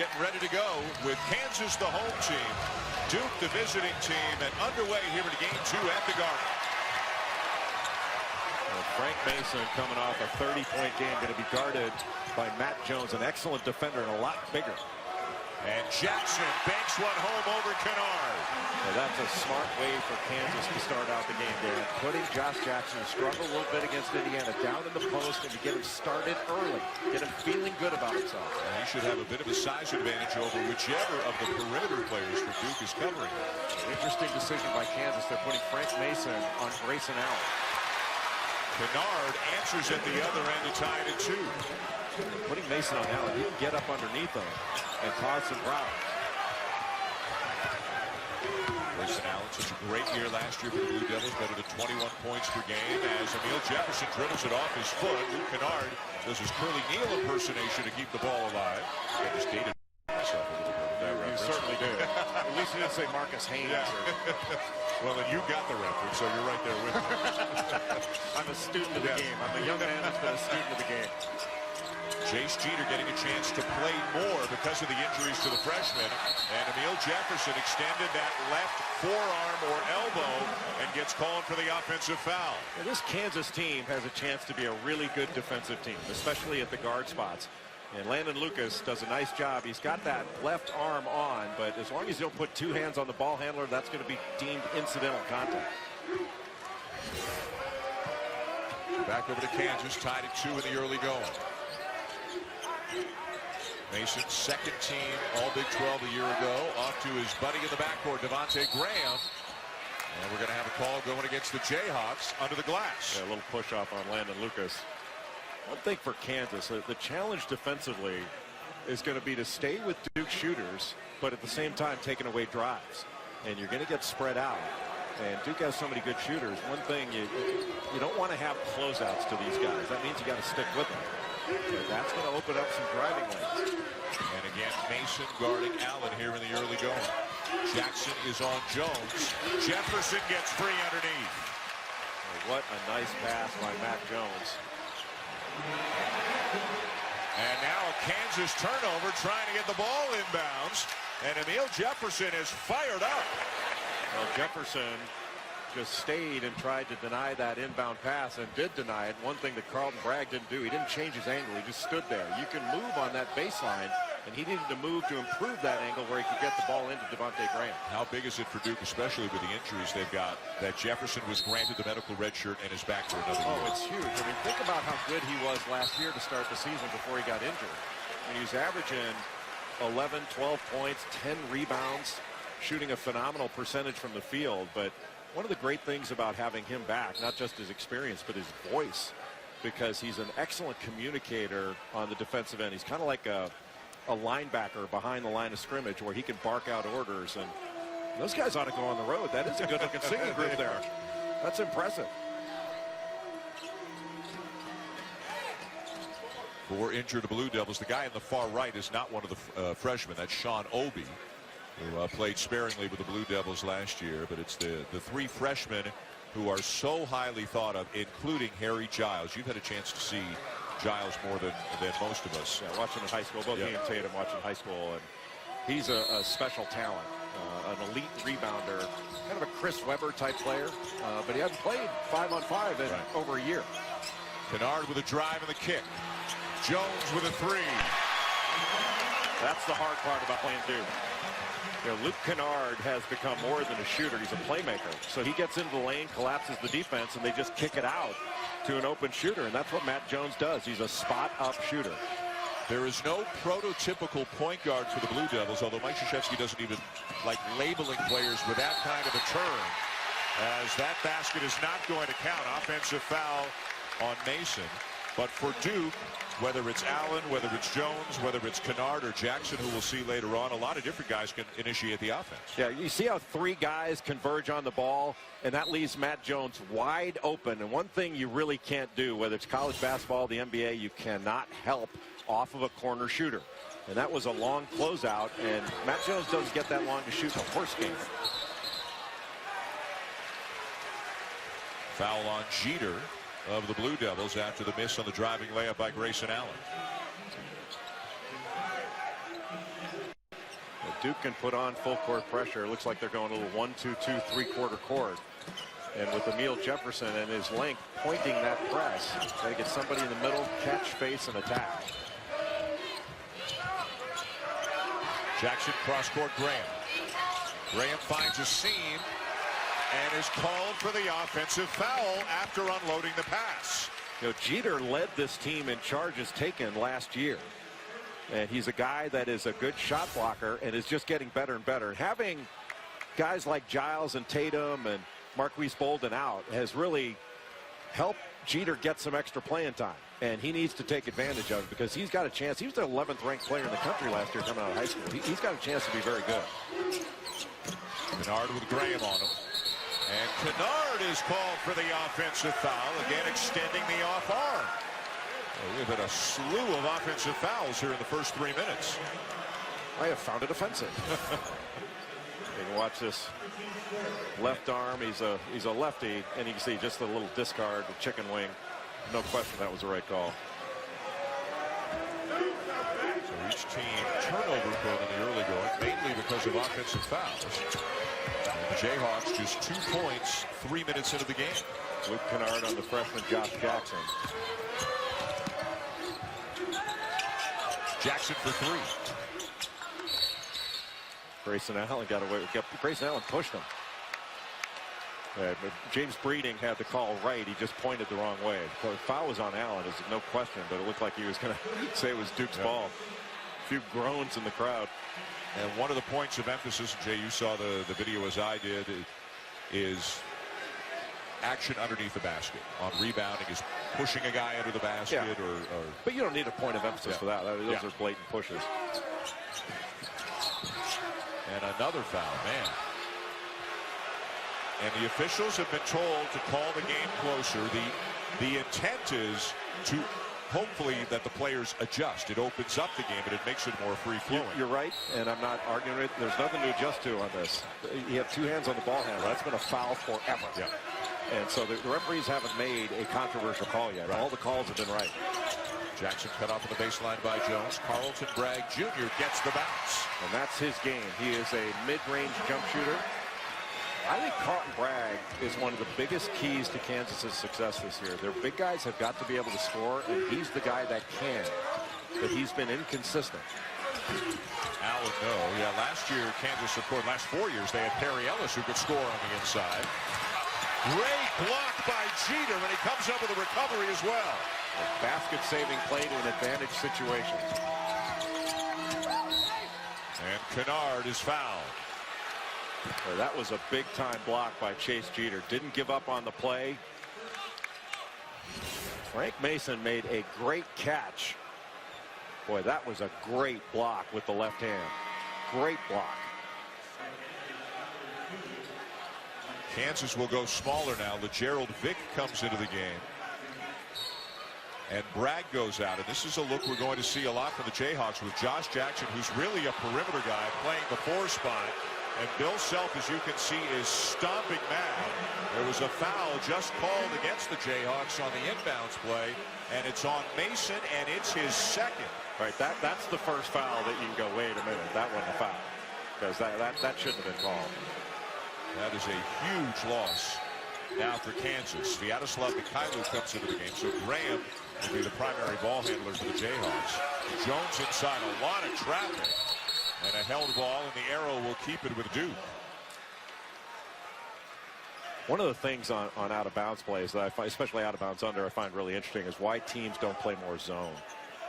Getting ready to go with Kansas, the home team, Duke, the visiting team, and underway here in game 2 at the Garden. Well, Frank Mason coming off a 30-point game, going to be guarded by Matt Jones, an excellent defender and a lot bigger. And Jackson banks one home over Kennard. Well, that's a smart way for Kansas to start out the game there. Putting Josh Jackson to struggle a little bit against Indiana down in the post and to get him started early. Get him feeling good about himself. And he should have a bit of a size advantage over whichever of the perimeter players for Duke is covering. Interesting decision by Kansas. They're putting Frank Mason on Grayson Allen. Kennard answers at the other end to tie it at 2. Putting Mason on Allen, he can get up underneath him and cause some problems. Grayson Allen, such a great year last year for the Blue Devils, better than 21 points per game as Emil Jefferson dribbles it off his foot. Luke Kennard does his Curly Neal impersonation to keep the ball alive. I just dated myself a little bit with that reference. You certainly did. At least you didn't say Marcus Haynes. Yeah. Well, then you got the reference, so you're right there with me. I'm a student of the game. I'm a young man who's been a student of the game. Jace Jeter getting a chance to play more because of the injuries to the freshman. And Emil Jefferson extended that left forearm or elbow and gets called for the offensive foul. Well, this Kansas team has a chance to be a really good defensive team, especially at the guard spots. And Landon Lucas does a nice job. He's got that left arm on, but as long as he'll put 2 hands on the ball handler, that's going to be deemed incidental contact. Back over to Kansas, tied at 2 in the early going. Mason, second team All-Big 12 a year ago, off to his buddy in the backcourt, Devontae Graham. And we're going to have a call going against the Jayhawks under the glass. Yeah, a little push-off on Landon Lucas. One thing for Kansas, the challenge defensively is going to be to stay with Duke shooters, but at the same time taking away drives. And you're going to get spread out. And Duke has so many good shooters. One thing, you don't want to have closeouts to these guys. That means you got to stick with them. And that's going to open up some driving lanes. And again, Mason guarding Allen here in the early going. Jackson is on Jones. Jefferson gets free underneath. Well, what a nice pass by Matt Jones. And now a Kansas turnover trying to get the ball inbounds. And Emil Jefferson is fired up. Well, Jefferson just stayed and tried to deny that inbound pass and did deny it. One thing that Carlton Bragg didn't do, he didn't change his angle. He just stood there. You can move on that baseline, and he needed to move to improve that angle where he could get the ball into Devontae Graham. How big is it for Duke, especially with the injuries they've got, that Jefferson was granted the medical red shirt and is back for another year? Oh, it's huge. I mean, think about how good he was last year to start the season before he got injured. I mean, he was averaging 11, 12 points, 10 rebounds, shooting a phenomenal percentage from the field. But one of the great things about having him back, not just his experience, but his voice, because he's an excellent communicator on the defensive end. He's kind of like a linebacker behind the line of scrimmage where he can bark out orders. And those guys ought to go on the road. That is a good-looking singing group there. That's impressive. 4 injured Blue Devils. The guy in the far right is not one of the freshmen. That's Sean Obi, who played sparingly with the Blue Devils last year. But it's the 3 freshmen who are so highly thought of, including Harry Giles. You've had a chance to see Giles more than most of us. Yeah, watching in high school, both he and Tatum watching high school, and he's a special talent, an elite rebounder, kind of a Chris Webber type player, but he hasn't played 5-on-5 in over a year. Kennard with a drive and the kick. Jones with a 3. That's the hard part about playing Duke. You know, Luke Kennard has become more than a shooter. He's a playmaker. So he gets into the lane, collapses the defense, and they just kick it out to an open shooter. And that's what Matt Jones does. He's a spot-up shooter. There is no prototypical point guard for the Blue Devils, although Mike Krzyzewski doesn't even like labeling players with that kind of a turn, as that basket is not going to count. Offensive foul on Mason. But for Duke, whether it's Allen, whether it's Jones, whether it's Kennard or Jackson, who we'll see later on, a lot of different guys can initiate the offense. Yeah, you see how 3 guys converge on the ball, and that leaves Matt Jones wide open. And one thing you really can't do, whether it's college basketball, the NBA, you cannot help off of a corner shooter. And that was a long closeout, and Matt Jones doesn't get that long to shoot the first game. Foul on Jeter of the Blue Devils after the miss on the driving layup by Grayson Allen. Duke can put on full court pressure. It looks like they're going a little 1-2-2 3/4 court. And with Emile Jefferson and his length pointing that press, they get somebody in the middle, catch, face, and attack. Jackson cross-court Graham. Graham finds a seam and is called for the offensive foul after unloading the pass. You know, Jeter led this team in charges taken last year. And he's a guy that is a good shot blocker and is just getting better and better. Having guys like Giles and Tatum and Marquise Bolden out has really helped Jeter get some extra playing time. And he needs to take advantage of it because he's got a chance. He was the 11th ranked player in the country last year coming out of high school. He's got a chance to be very good. Kennard with Graham on him. And Kennard is called for the offensive foul, again extending the off arm. Well, we've had a slew of offensive fouls here in the first 3 minutes. I have found it offensive. You can watch this left arm. He's a lefty, and you can see just a little discard, the chicken wing. No question that was the right call. So each team turnover prone in the early going, mainly because of offensive fouls. And the Jayhawks just 2 points 3 minutes into the game. Luke Kennard on the freshman Josh Jackson. Jackson for 3. Grayson Allen got away. Grayson Allen pushed him. But James Breeding had the call right. He just pointed the wrong way. The foul was on Allen, is no question, but it looked like he was going to say it was Duke's ball. A few groans in the crowd. And one of the points of emphasis, Jay, you saw the video as I did, is action underneath the basket. On rebounding is pushing a guy under the basket. But you don't need a point of emphasis for that. Those are blatant pushes. And another foul, man. And the officials have been told to call the game closer. The intent is to hopefully that the players adjust. It opens up the game, but it makes it more free-flowing. You're right, and I'm not arguing it. There's nothing to adjust to on this. You have 2 hands on the ball handle. That's been a foul forever. Yeah. And so the referees haven't made a controversial call yet. Right. All the calls have been right. Jackson cut off on the baseline by Jones. Carlton Bragg Jr. gets the bounce. And that's his game. He is a mid-range jump shooter. I think Carlton Bragg is one of the biggest keys to Kansas's success this year. Their big guys have got to be able to score, and he's the guy that can. But he's been inconsistent. Allen, no. Yeah, last year, Kansas, of course, last 4 years, they had Perry Ellis who could score on the inside. Great block by Jeter, and he comes up with a recovery as well. A basket-saving play to an advantage situation. And Kennard is fouled. Well, that was a big-time block by Chase Jeter. Didn't give up on the play. Frank Mason made a great catch. Boy, that was a great block with the left hand. Great block. Kansas will go smaller now. LeGerald Vick comes into the game. And Bragg goes out. And this is a look we're going to see a lot from the Jayhawks with Josh Jackson, who's really a perimeter guy, playing the 4 spot. And Bill Self, as you can see, is stomping mad. There was a foul just called against the Jayhawks on the inbounds play. And it's on Mason, and it's his second. Right, that's the first foul that you can go, wait a minute, that wasn't a foul. Because that shouldn't have been called. That is a huge loss now for Kansas. Sviatoslav Mikhailu comes into the game, so Graham will be the primary ball handler for the Jayhawks. Jones inside, a lot of traffic, and a held ball, and the arrow will keep it with Duke. One of the things on out-of-bounds plays that I find, especially out-of-bounds under, I find really interesting is why teams don't play more zone.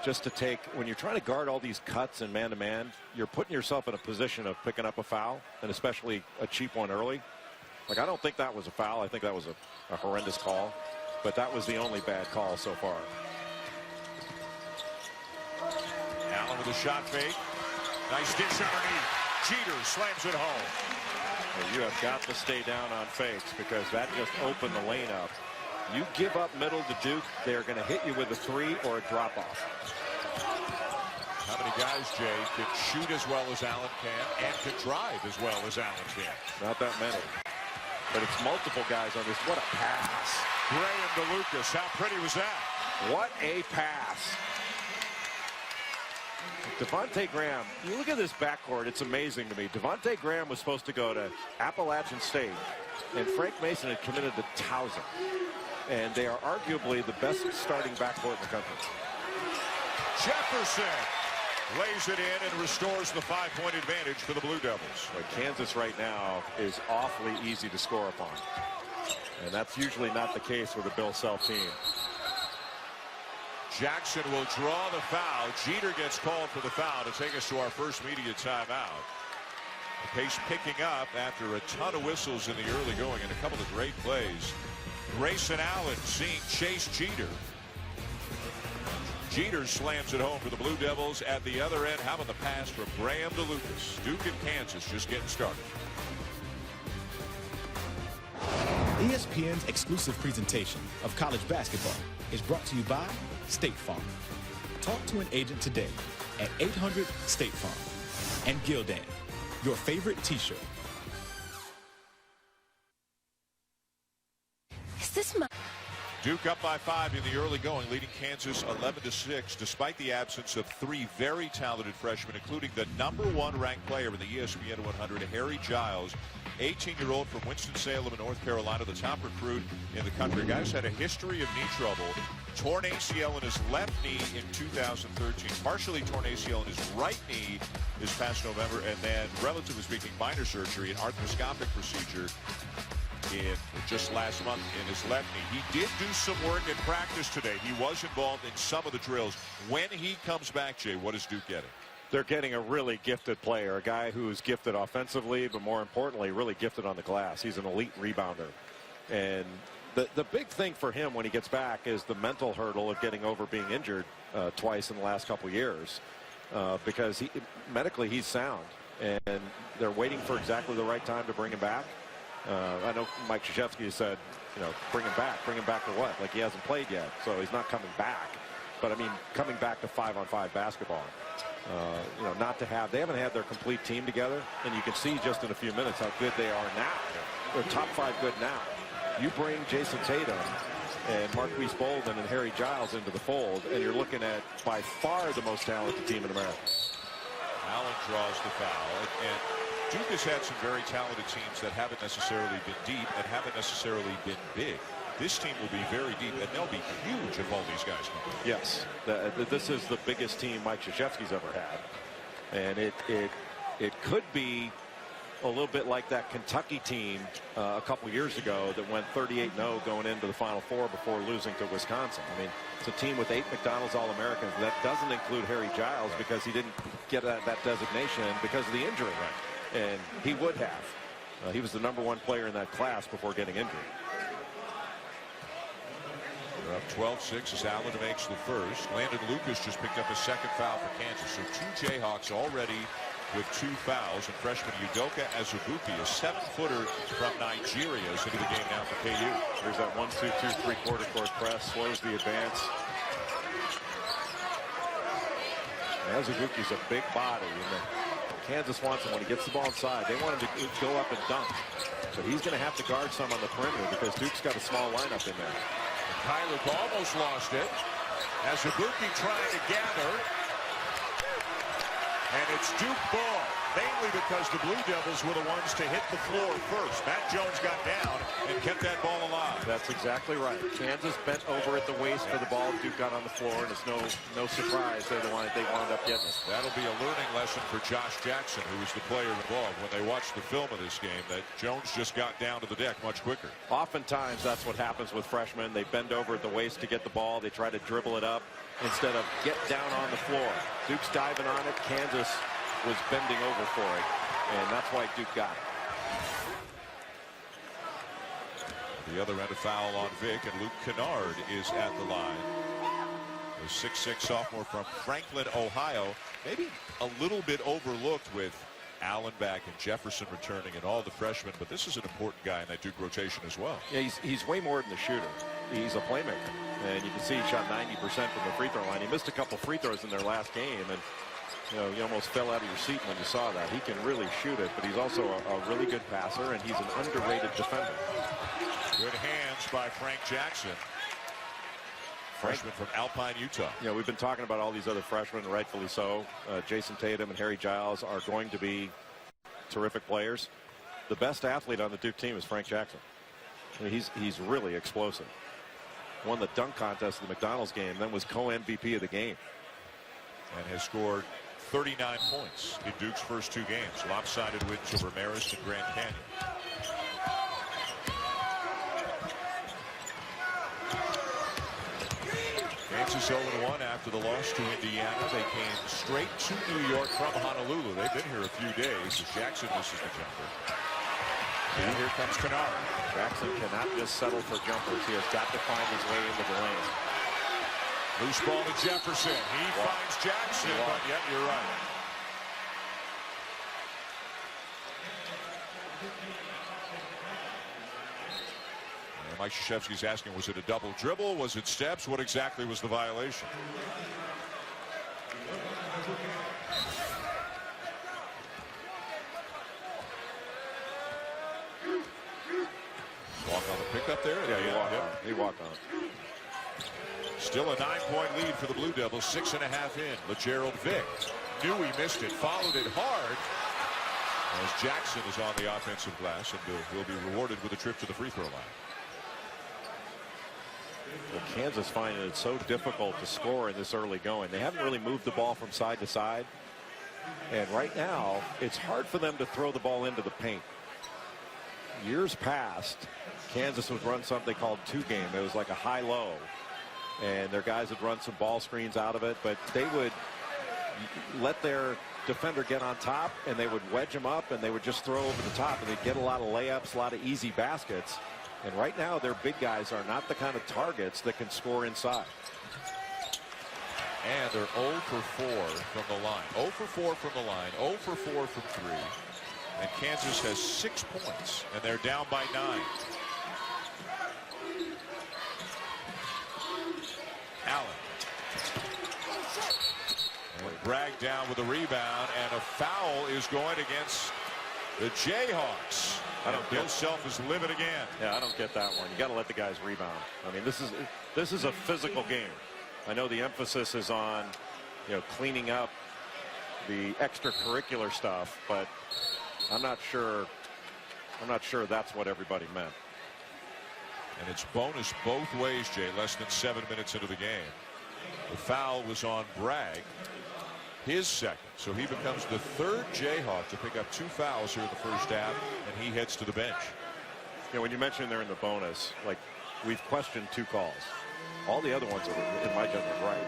Just to take, when you're trying to guard all these cuts and man-to-man, you're putting yourself in a position of picking up a foul, and especially a cheap one early. Like, I don't think that was a foul. I think that was a horrendous call, but that was the only bad call so far. Allen with a shot fake. Nice dish underneath. Jeter slams it home. Well, you have got to stay down on fakes because that just opened the lane up. You give up middle to Duke, they're going to hit you with a 3 or a drop-off. How many guys, Jay, can shoot as well as Allen can and can drive as well as Allen can? Not that many. But it's multiple guys on this. What a pass. Graham to Lucas. How pretty was that? What a pass. Devontae Graham, you look at this backcourt, it's amazing to me. Devontae Graham was supposed to go to Appalachian State, and Frank Mason had committed to Towson. And they are arguably the best starting backcourt in the country. Jefferson lays it in and restores the 5-point advantage for the Blue Devils. But Kansas right now is awfully easy to score upon. And that's usually not the case with a Bill Self team. Jackson will draw the foul. Jeter gets called for the foul to take us to our first media timeout. The pace picking up after a ton of whistles in the early going and a couple of great plays. Grayson Allen seeing Chase Jeter. Jeter slams it home for the Blue Devils. At the other end, how about the pass from Graham to Lucas? Duke and Kansas just getting started. ESPN's exclusive presentation of college basketball is brought to you by State Farm. Talk to an agent today at 800-STATE-FARM. And Gildan, your favorite T-shirt. Is this my... Duke up by 5 in the early going, leading Kansas 11-6, despite the absence of 3 very talented freshmen, including the #1 ranked player in the ESPN 100, Harry Giles, 18-year-old from Winston-Salem in North Carolina, the top recruit in the country. Guy's had a history of knee trouble. Torn ACL in his left knee in 2013, partially torn ACL in his right knee this past November, and then, relatively speaking, minor surgery, an arthroscopic procedure in just last month in his left knee. He did do some work in practice today. He was involved in some of the drills. When he comes back, Jay, what is Duke getting? They're getting a really gifted player, a guy who's gifted offensively, but more importantly, really gifted on the glass. He's an elite rebounder. And the big thing for him when he gets back is the mental hurdle of getting over being injured twice in the last couple years, because medically he's sound. And they're waiting for exactly the right time to bring him back. I know Mike Krzyzewski said, you know, bring him back for what? Like, he hasn't played yet, so he's not coming back. But I mean, coming back to 5-on-5 basketball. You know, they haven't had their complete team together, and you can see just in a few minutes how good they are now. They're top 5 good now. You bring Jason Tatum and Marquise Bolden and Harry Giles into the fold, and you're looking at by far the most talented team in America. Allen draws the foul, and Duke has had some very talented teams that haven't necessarily been deep and haven't necessarily been big. This team will be very deep, and they'll be huge if all these guys come. Yes, this is the biggest team Mike Krzyzewski's ever had, and it could be a little bit like that Kentucky team a couple years ago that went 38-0 going into the Final Four before losing to Wisconsin. I mean, it's a team with 8 McDonald's All-Americans. That doesn't include Harry Giles because he didn't get that designation because of the injury. Right. And he would have. He was the #1 player in that class before getting injured. They're up 12-6 as Allen makes the first. Landon Lucas just picked up a second foul for Kansas. So 2 Jayhawks already with 2 fouls. And freshman Udoka Azubuike, a 7-footer from Nigeria, is into the game now for KU. There's that 1-2-2 3/4 court press, slows the advance. Azubuike's a big body, and Kansas wants him when he gets the ball inside. They want him to go up and dunk. So he's going to have to guard some on the perimeter because Duke's got a small lineup in there. Kyler almost lost it. Azubuike trying to gather. And it's Duke ball, mainly because the Blue Devils were the ones to hit the floor first. Matt Jones got down and kept that ball alive. That's exactly right. Kansas bent over at the waist for the ball. Duke got on the floor, and it's no surprise they wound up getting it. That'll be a learning lesson for Josh Jackson, who was the player involved. When they watched the film of this game, that Jones just got down to the deck much quicker. Oftentimes, that's what happens with freshmen. They bend over at the waist to get the ball. They try to dribble it up instead of get down on the floor. Duke's diving on it. Kansas was bending over for it, and that's why Duke got it. The other end, a foul on Vic, and Luke Kennard is at the line. A 6'6" sophomore from Franklin, Ohio. Maybe a little bit overlooked with Allen back and Jefferson returning and all the freshmen, but this is an important guy in that Duke rotation as well. Yeah, he's way more than a shooter. He's a playmaker, and you can see he shot 90% from the free throw line. He missed a couple free throws in their last game, and you know, you almost fell out of your seat when you saw that. He can really shoot it, but he's also a really good passer, and he's an underrated defender. Good hands by Frank Jackson. freshman from Alpine, Utah. You know, we've been talking about all these other freshmen, rightfully so. Jason Tatum and Harry Giles are going to be terrific players. The best athlete on the Duke team is Frank Jackson. I mean, he's really explosive. Won the dunk contest at the McDonald's game, then was co-MVP of the game. And has scored 39 points in Duke's first 2 games. Lopsided wins over Marist and Grand Canyon. Kansas 0-1 after the loss to Indiana. They came straight to New York from Honolulu. They've been here a few days as Jackson misses the jumper. And here comes Kennard. Jackson cannot just settle for jumpers. He has got to find his way into the lane. Loose ball to Jefferson. He finds Jackson, but yep, you're right. And Mike Krzyzewski's asking, was it a double dribble? Was it steps? What exactly was the violation? Walk on the pickup there? Yeah, he walked on. Still a 9-point lead for the Blue Devils, 6.5 in. LeGerald Vick knew he missed it, followed it hard as Jackson is on the offensive glass and will be rewarded with a trip to the free throw line. Well, Kansas finding it so difficult to score in this early going. They haven't really moved the ball from side to side. And right now, it's hard for them to throw the ball into the paint. Years past, Kansas would run something called 2-game. It was like a high-low. And their guys would run some ball screens out of it, but they would let their defender get on top, and they would wedge him up, and they would just throw over the top, and they'd get a lot of layups, a lot of easy baskets. And right now, their big guys are not the kind of targets that can score inside. And they're 0 for 4 from the line. 0 for 4 from the line, 0 for 4 from 3. And Kansas has 6 points, and they're down by 9. Allen. And Bragg down with a rebound, and a foul is going against the Jayhawks. Bill Self is livid again. Yeah, I don't get that one. You got to let the guys rebound. I mean, this is a physical game. I know the emphasis is on, you know, cleaning up the extracurricular stuff, but I'm not sure that's what everybody meant. And it's bonus both ways, Jay, less than 7 minutes into the game. The foul was on Bragg, his second. So he becomes the 3rd Jayhawk to pick up 2 fouls here in the first half, and he heads to the bench. You know, when you mentioned they're in the bonus, like, we've questioned 2 calls. All the other ones are, in my judgment, right.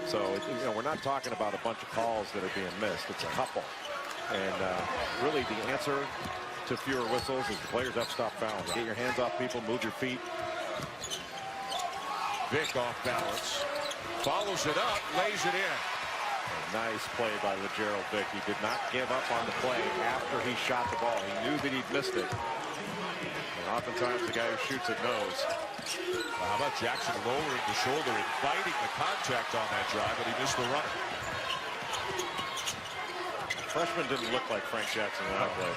So, you know, we're not talking about a bunch of calls that are being missed. It's a couple. And really the answer to fewer whistles is the players have to stop fouling. Get your hands off people, move your feet. Vick off balance, follows it up, lays it in. A nice play by LeGerald Vick. He did not give up on the play after he shot the ball. He knew that he'd missed it. And oftentimes the guy who shoots it knows. Well, how about Jackson lowering the shoulder, inviting the contact on that drive, but he missed the runner. Freshman didn't look like Frank Jackson in that play.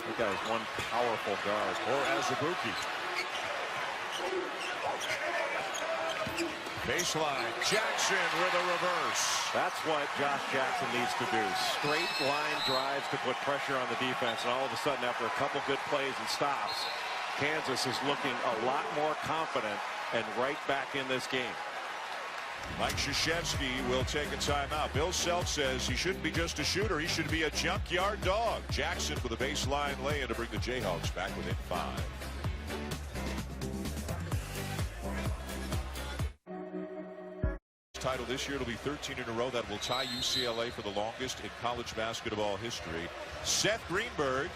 That guy is one powerful guard. Or Azubuike. Baseline, Jackson with a reverse. That's what Josh Jackson needs to do. Straight line drives to put pressure on the defense, and all of a sudden, after a couple good plays and stops, Kansas is looking a lot more confident and right back in this game. Mike Krzyzewski will take a timeout. Bill Self says he shouldn't be just a shooter. He should be a junkyard dog. Jackson with a baseline lay-in to bring the Jayhawks back within 5. Title this year, it'll be 13 in a row. That will tie UCLA for the longest in college basketball history. Seth Greenberg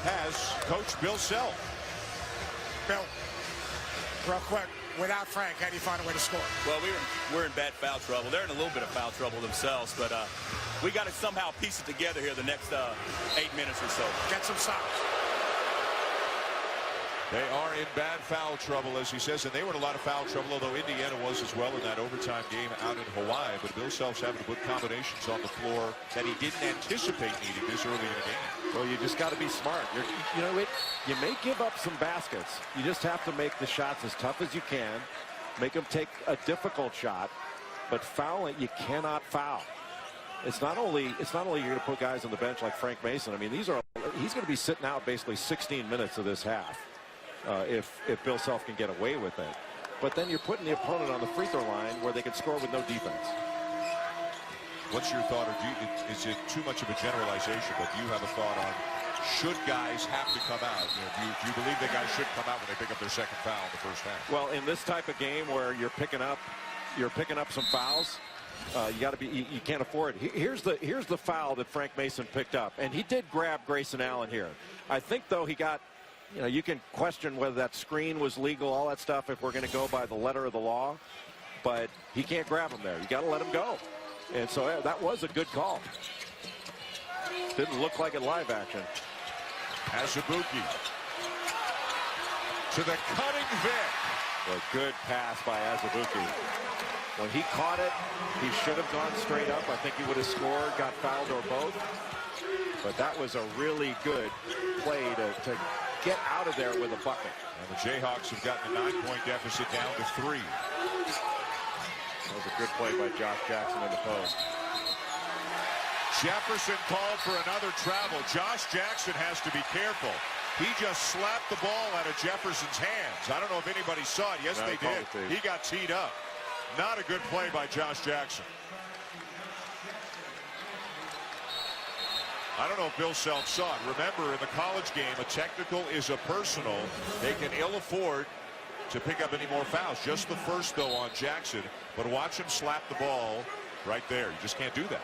has coached Bill Self. Bill, real quick, without Frank, how do you find a way to score? Well, we're in bad foul trouble. They're in a little bit of foul trouble themselves, but we got to somehow piece it together here the next 8 minutes or so. Get some stops. They are in bad foul trouble, as he says, and they were in a lot of foul trouble, although Indiana was as well in that overtime game out in Hawaii. But Bill Self's having to put combinations on the floor that he didn't anticipate needing this early in the game. Well, you just got to be smart. You know, you may give up some baskets. You just have to make the shots as tough as you can make him take a difficult shot, but foul it, you cannot foul. It's not only you're going to put guys on the bench like Frank Mason. I mean, he's going to be sitting out basically 16 minutes of this half if Bill Self can get away with it. But then you're putting the opponent on the free throw line where they can score with no defense. What's your thought, or is it too much of a generalization, but do you have a thought on should guys have to come out? You know, do you believe that guys should come out when they pick up their second foul in the first half? Well, in this type of game where you're picking up some fouls, you got to be. You can't afford it. Here's the foul that Frank Mason picked up, and he did grab Grayson Allen here. I think though he got. You know, you can question whether that screen was legal, all that stuff, if we're going to go by the letter of the law, but he can't grab him there. You got to let him go. And so that was a good call. Didn't look like it live action. Azubuike to the cutting Vic. A good pass by Azubuike. When he caught it, he should have gone straight up. I think he would have scored, got fouled, or both. But that was a really good play to get out of there with a bucket. And the Jayhawks have gotten a 9-point deficit down to 3. That was a good play by Josh Jackson in the post. Jefferson called for another travel. Josh Jackson has to be careful. He just slapped the ball out of Jefferson's hands. I don't know if anybody saw it. Yes, they did. He got teed up. Not a good play by Josh Jackson. I don't know if Bill Self saw it. Remember, in the college game, a technical is a personal. They can ill afford to pick up any more fouls. Just the first, though, on Jackson. But watch him slap the ball right there. You just can't do that.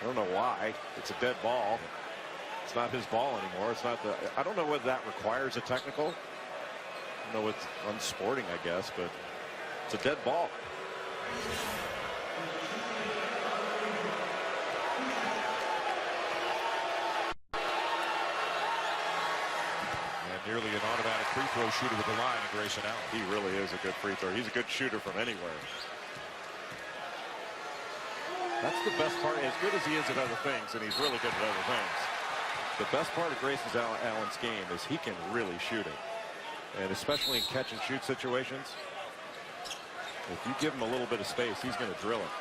I don't know why. It's a dead ball. It's not his ball anymore. It's not the. I don't know whether that requires a technical. I don't know, it's unsporting, I guess, but it's a dead ball. Nearly an automatic free throw shooter with the line in Grayson Allen. He really is a good free throw. He's a good shooter from anywhere. That's the best part. As good as he is at other things, and he's really good at other things, the best part of Grayson Allen's game is he can really shoot it. And especially in catch and shoot situations, if you give him a little bit of space, he's going to drill it.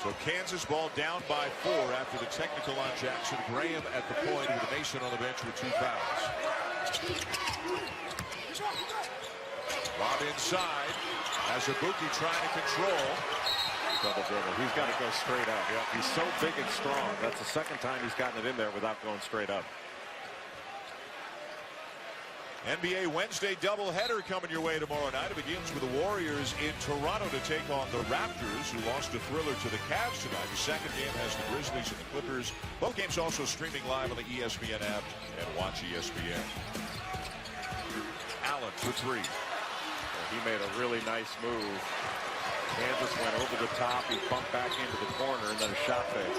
So Kansas ball down by 4 after the technical on Jackson. Graham at the point with Mason on the bench with 2 fouls. Lob inside. Azubuike trying to control. Double dribble. He's got to go straight up. Yep. He's so big and strong. That's the second time he's gotten it in there without going straight up. NBA Wednesday doubleheader coming your way tomorrow night. It begins with the Warriors in Toronto to take on the Raptors, who lost a thriller to the Cavs tonight. The second game has the Grizzlies and the Clippers. Both games also streaming live on the ESPN app and watch ESPN. Allen for 3. He made a really nice move. Kansas went over the top. He bumped back into the corner and then a shot fake.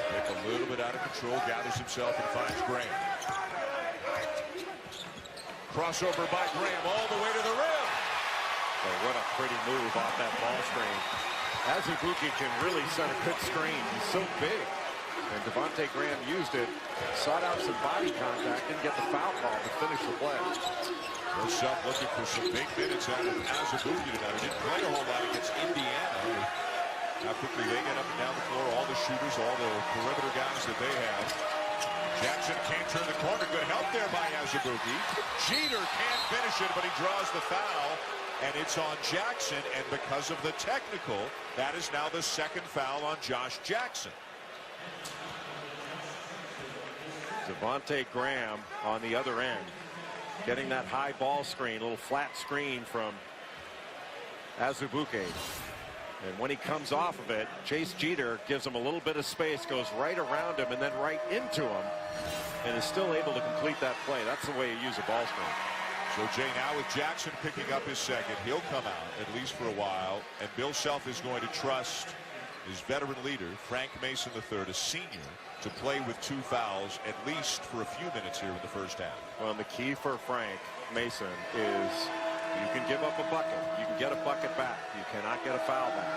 Nick a little bit out of control, gathers himself and finds Graham. Crossover by Graham all the way to the rim. Oh, what a pretty move off that ball screen. Azubuike can really set a good screen. He's so big. And Devontae Graham used it, sought out some body contact, didn't get the foul call to finish the play. Self looking for some big minutes out of Azubuike tonight. He didn't play a whole lot against Indiana. How quickly they get up and down the floor, all the shooters, all the perimeter guys that they have. Jackson can't turn the corner. Good help there by Azubuike. Jeter can't finish it, but he draws the foul. And it's on Jackson. And because of the technical, that is now the second foul on Josh Jackson. Devontae Graham on the other end, getting that high ball screen, little flat screen from Azubuike. And when he comes off of it, Chase Jeter gives him a little bit of space, goes right around him and then right into him, and is still able to complete that play. That's the way you use a ball screen. So, Jay, now with Jackson picking up his second, he'll come out, at least for a while, and Bill Self is going to trust his veteran leader, Frank Mason III, a senior, to play with 2 fouls, at least for a few minutes here in the first half. Well, and the key for Frank Mason is you can give up a bucket. You can get a bucket back. You cannot get a foul back.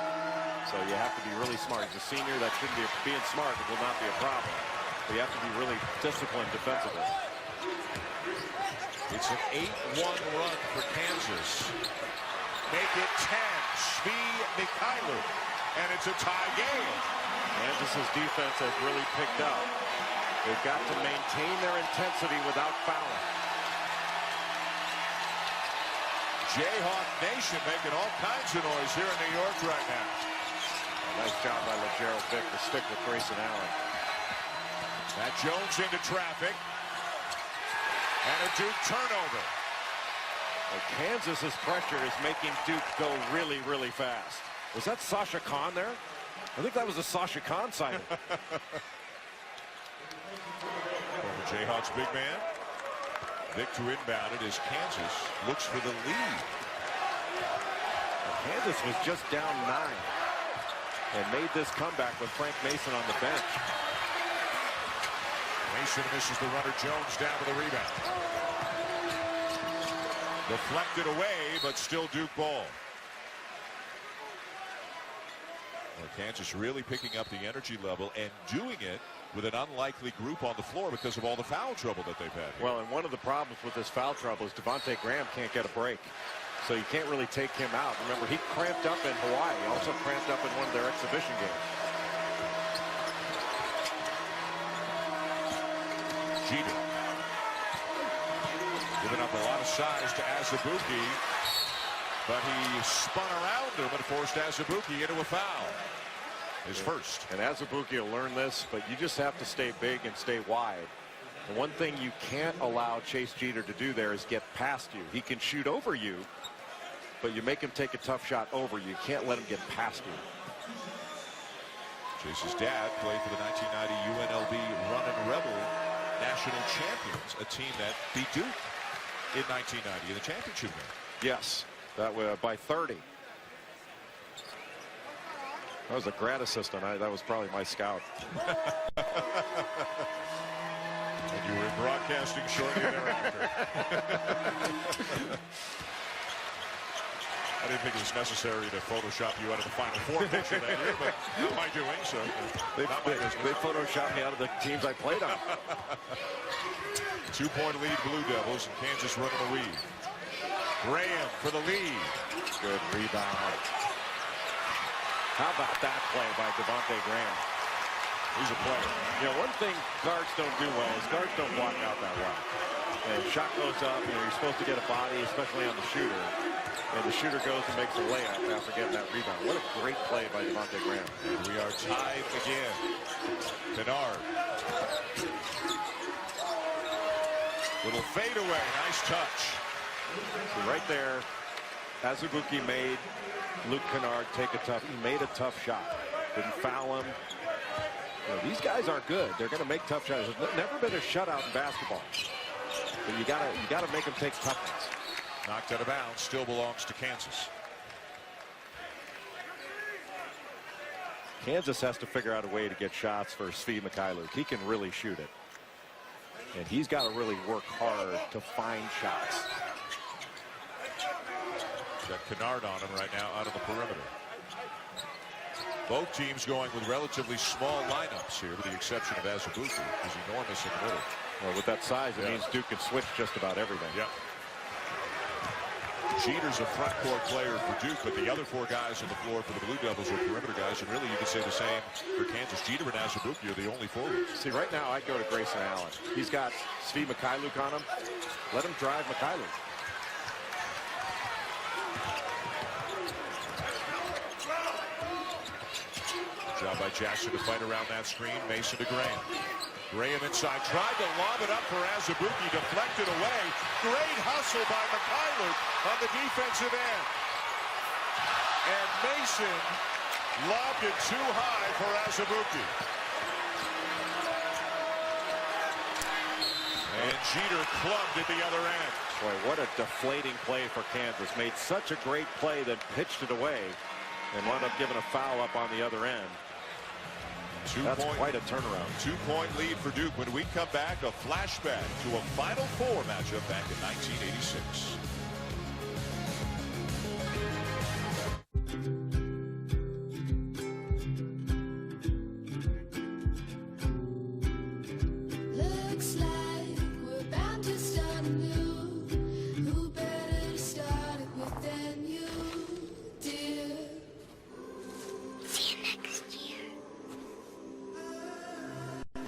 So you have to be really smart. As a senior, that shouldn't be being smart. It will not be a problem. But you have to be really disciplined defensively. It's an 8-1 run for Kansas. Make it 10. Svi Mikhailuk. And it's a tie game. Kansas's defense has really picked up. They've got to maintain their intensity without fouling. Jayhawk Nation making all kinds of noise here in New York right now. Nice job by LeGerald Vick to stick with Grayson Allen. Matt Jones into traffic. And a Duke turnover. Well, Kansas's pressure is making Duke go really, really fast. Was that Sasha Khan there? I think that was a Sasha Khan sighting. Former Jayhawks big man. Vick to inbound it as Kansas looks for the lead. Kansas was just down 9 and made this comeback with Frank Mason on the bench. Mason misses the runner. Jones down to the rebound. Deflected away, but still Duke ball. Well, Kansas really picking up the energy level and doing it with an unlikely group on the floor because of all the foul trouble that they've had here. Well, and one of the problems with this foul trouble is Devontae Graham can't get a break. So you can't really take him out. Remember, he cramped up in Hawaii. He also cramped up in one of their exhibition games. Jeter. Giving up a lot of size to Azubuike, but he spun around him and forced Azubuike into a foul. His first. And Azubuike will learn this, but you just have to stay big and stay wide. The one thing you can't allow Chase Jeter to do there is get past you. He can shoot over you, but you make him take a tough shot over you. You can't let him get past you. Chase's dad played for the 1990 UNLV Runnin' Rebel National Champions, a team that beat Duke in 1990 in the championship game. Yes, that was by 30. I was a grad assistant. That was probably my scout. And you were in broadcasting shortly thereafter. I didn't think it was necessary to Photoshop you out of the Final Four picture that year, but not my doing, so They photoshopped me out of the teams I played on. 2-point lead Blue Devils, and Kansas running the lead. Graham for the lead. Good rebound. How about that play by Devontae Graham? He's a player. You know, one thing guards don't do well is guards don't block out that well. And shot goes up, you know, you're supposed to get a body, especially on the shooter. And the shooter goes and makes a layup after getting that rebound. What a great play by Devontae Graham. And we are tied again. Kennard. Little fadeaway, nice touch. So right there, Azubuike made Luke Kennard take a tough. He made a tough shot. Didn't foul him. You know, these guys are good. They're going to make tough shots. There's never been a shutout in basketball. But you gotta make them take tough ones. Knocked out of bounds. Still belongs to Kansas. Kansas has to figure out a way to get shots for Svi Mikhailuk. He can really shoot it. And he's got to really work hard to find shots. Got Kennard on him right now out of the perimeter. Both teams going with relatively small lineups here, with the exception of Azubuike, who's enormous in the middle. Well, with that size, it means Duke can switch just about everything. Yep. Jeter's a front court player for Duke, but the other 4 guys on the floor for the Blue Devils are perimeter guys, and really you could say the same for Kansas. Jeter and Azubuike are the only forwards. See, right now I'd go to Grayson Allen. He's got Svi Mikhailuk on him. Let him drive Mikhailuk. Job by Jackson to fight around that screen. Mason to Graham. Graham inside, tried to lob it up for Azubuike, deflected away. Great hustle by Mikhailuk on the defensive end. And Mason lobbed it too high for Azubuike. And Jeter clubbed at the other end. Boy, what a deflating play for Kansas. Made such a great play, then pitched it away and wound up giving a foul up on the other end. That's quite a turnaround. 2-point lead for Duke. When we come back, a flashback to a Final Four matchup back in 1986. Looks like we're about to start anew.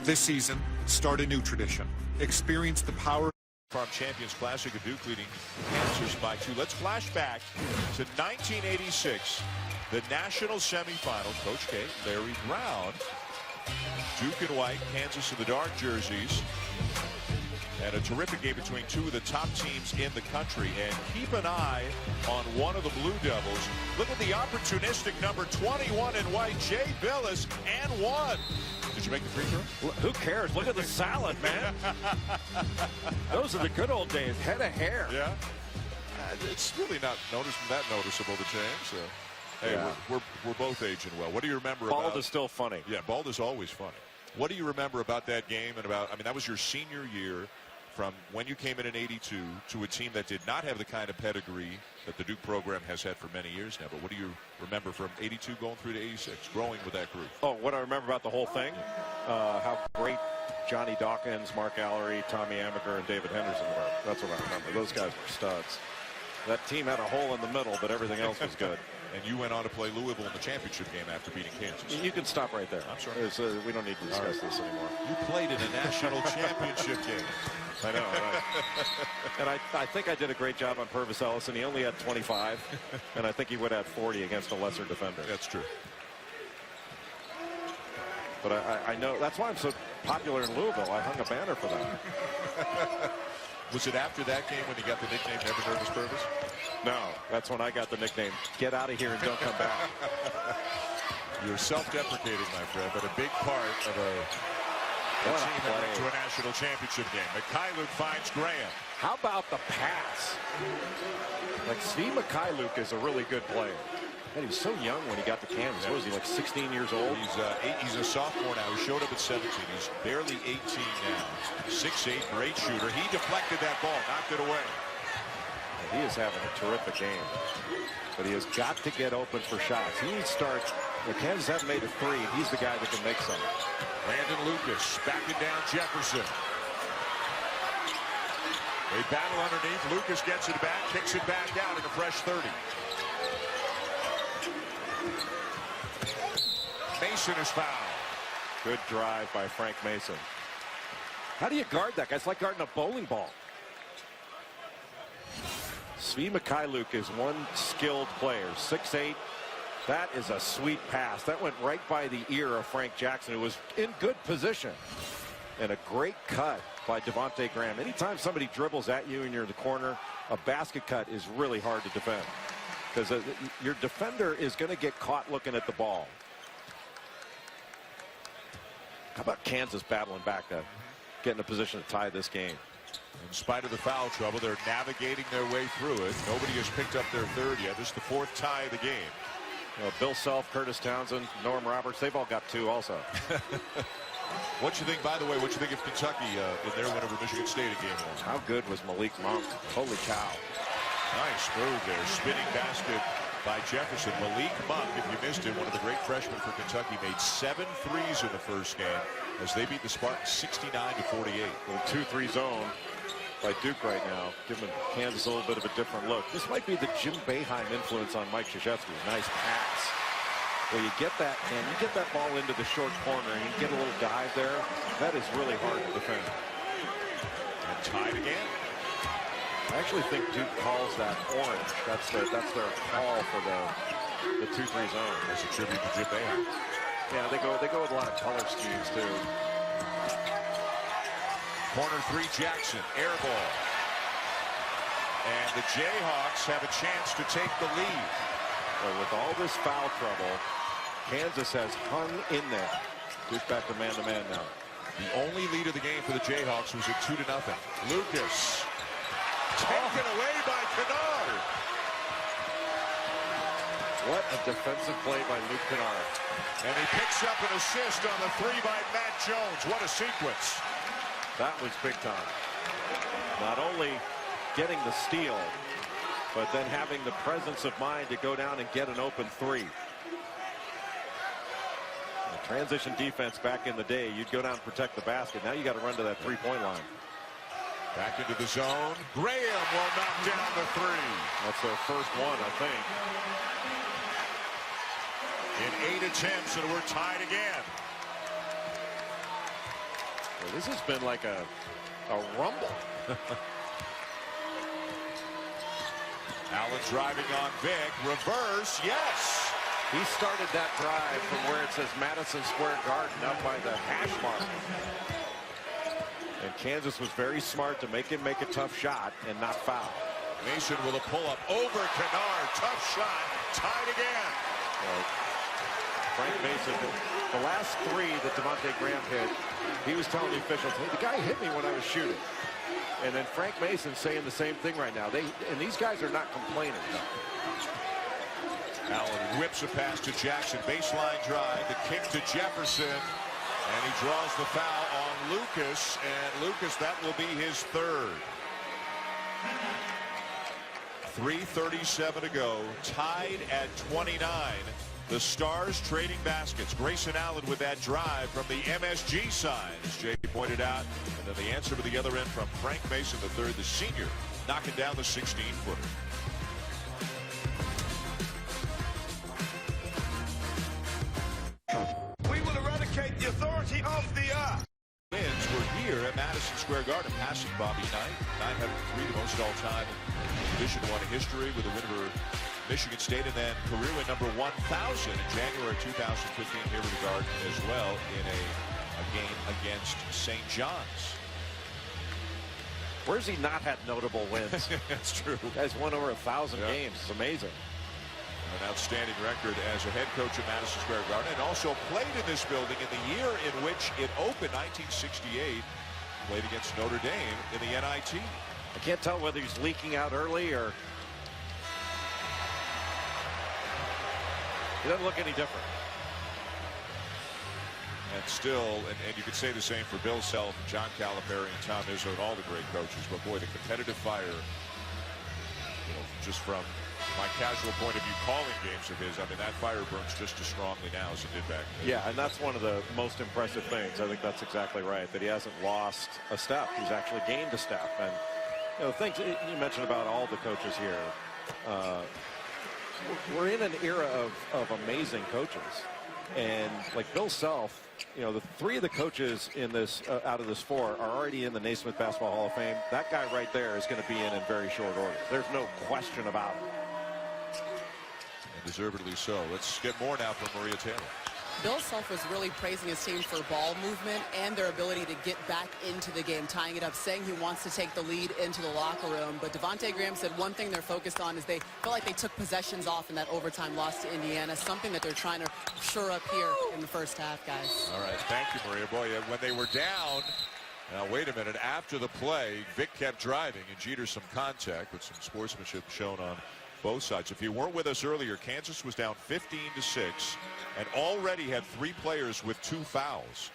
This season, start a new tradition. Experience the power. Farm Champions Classic of Duke leading Kansas by 2. Let's flash back to 1986, the national semifinals. Coach K, Larry Brown, Duke in white, Kansas in the dark jerseys. And a terrific game between two of the top teams in the country. And keep an eye on one of the Blue Devils. Look at the opportunistic number 21 in white, Jay Billis, and one. Did you make the free throw? Who cares? Look at the salad, man. Those are the good old days. Head of hair. Yeah. It's really not that noticeable to change. So, hey, yeah. we're both aging well. What do you remember Bald about? is still funny. Yeah, Bald is always funny. What do you remember about that game and about? I mean, that was your senior year. From when you came in '82 to a team that did not have the kind of pedigree that the Duke program has had for many years now. But what do you remember from '82 going through to '86, growing with that group? Oh, what I remember about the whole thing? How great Johnny Dawkins, Mark Allery, Tommy Amaker, and David Henderson were. That's what I remember. Those guys were studs. That team had a hole in the middle, but everything else was good. And you went on to play Louisville in the championship game after beating Kansas. You can stop right there. I'm sorry. We don't need to discuss this anymore. You played in a national championship game. I know. And I think I did a great job on Purvis Ellison. He only had 25, and I think he would have 40 against a lesser defender. That's true. But I know that's why I'm so popular in Louisville. I hung a banner for them. Was it after that game when you got the nickname Never Nervous Purvis? No, that's when I got the nickname Get Out of Here and Don't Come Back. You're self-deprecating, my friend, but a big part of a team that went to a national championship game. Mikhailuk finds Graham. How about the pass? Like, Steve Mikhailuk is a really good player. And he was so young when he got to Kansas. What was he, like 16 years old? He's a sophomore now. He showed up at 17. He's barely 18 now. 6'8", great shooter. He deflected that ball, knocked it away. He is having a terrific game. But he has got to get open for shots. He needs to start. Kansas hasn't made a three, and he's the guy that can make some. Landon Lucas backing down Jefferson. They battle underneath. Lucas gets it back, kicks it back out in a fresh 30. Mason is fouled. Good drive by Frank Mason. How do you guard that guy? It's like guarding a bowling ball. Svi Mikhailuk is one skilled player, 6'8". That is a sweet pass. That went right by the ear of Frank Jackson, who was in good position. And a great cut by Devontae Graham. Anytime somebody dribbles at you and you're in the corner, a basket cut is really hard to defend. Because your defender is going to get caught looking at the ball. How about Kansas battling back to get in a position to tie this game? In spite of the foul trouble, they're navigating their way through it. Nobody has picked up their third yet. This is the fourth tie of the game. Bill Self, Curtis Townsend, Norm Roberts, they've all got two also. What you think, by the way, what you think of Kentucky in their win over Michigan State in game one? How good was Malik Monk? Holy cow. Nice move there. Spinning basket by Jefferson. Malik Monk, if you missed it, one of the great freshmen for Kentucky, made 7 threes in the first game as they beat the Spartans 69-48. Well, 2-3 zone by Duke right now, giving Kansas a little bit of a different look. This might be the Jim Boeheim influence on Mike Krzyzewski. Nice pass. Well, you get that, and you get that ball into the short corner, and you get a little dive there. That is really hard to defend. And tied again. I actually think Duke calls that orange. That's their call for the 2-3 zone. That's a tribute to Jim Boeheim. Yeah, they go with a lot of color schemes too. Corner three, Jackson, air ball. And the Jayhawks have a chance to take the lead. Well, with all this foul trouble, Kansas has hung in there. Duke back to man-to-man now. The only lead of the game for the Jayhawks was at 2-0. Lucas taken away by Kennard. What a defensive play by Luke Kennard. And he picks up an assist on the three by Matt Jones. What a sequence. That was big time. Not only getting the steal, but then having the presence of mind to go down and get an open three. The transition defense back in the day, you'd go down and protect the basket. Now you got to run to that three-point line. Back into the zone. Graham will knock down the three. That's their first one, I think. In 8 attempts, and we're tied again. This has been like a rumble. Allen driving on Vic. Reverse. Yes. He started that drive from where it says Madison Square Garden up by the hash mark. And Kansas was very smart to make him make a tough shot and not foul. Mason with a pull-up over Kennard. Tough shot. Tied again. Frank Mason, the last three that Devontae Graham hit, he was telling the officials, hey, the guy hit me when I was shooting. And then Frank Mason saying the same thing right now. And these guys are not complaining. Allen whips a pass to Jackson. Baseline drive. The kick to Jefferson. And he draws the foul on Lucas. And Lucas, that will be his third. 3:37 to go. Tied at 29. The Stars trading baskets. Grayson Allen with that drive from the MSG side, as Jay pointed out. And then the answer to the other end from Frank Mason III, the senior, knocking down the 16-footer. We will eradicate the authority of the earth. Wins were here at Madison Square Garden, passing Bobby Knight. 903, the most all-time in Division I history, with a win over Michigan State, and then career win number 1,000 in January 2015 here with the Garden as well in a game against St. John's. Where's he not had notable wins? That's true. Guy's won over 1,000 games. It's amazing. An outstanding record as a head coach at Madison Square Garden, and also played in this building in the year in which it opened, 1968. Played against Notre Dame in the NIT. I can't tell whether he's leaking out early or he doesn't look any different. And still, and you could say the same for Bill Self, John Calipari, and Tom Izzo, and all the great coaches. But boy, the competitive fire, just from my casual point of view, calling games of his, I mean, that fire burns just as strongly now as it did back then. Yeah, and that's one of the most impressive things. I think that's exactly right, that he hasn't lost a step. He's actually gained a step. And things you mentioned about all the coaches here. We're in an era of amazing coaches, and like Bill Self, the three of the coaches in this out of this four are already in the Naismith Basketball Hall of Fame. That guy right there is going to be in very short order. There's no question about it. And deservedly so. Let's get more now from Maria Taylor. Bill Self was really praising his team for ball movement and their ability to get back into the game, tying it up, saying he wants to take the lead into the locker room. But Devontae Graham said one thing they're focused on is they feel like they took possessions off in that overtime loss to Indiana, something that they're trying to shore up here in the first half, guys. All right, thank you, Maria. Boy, when they were down, now wait a minute, after the play, Vic kept driving and Jeter some contact with some sportsmanship shown on both sides. If you weren't with us earlier, Kansas was down 15-6 and already had 3 players with 2 fouls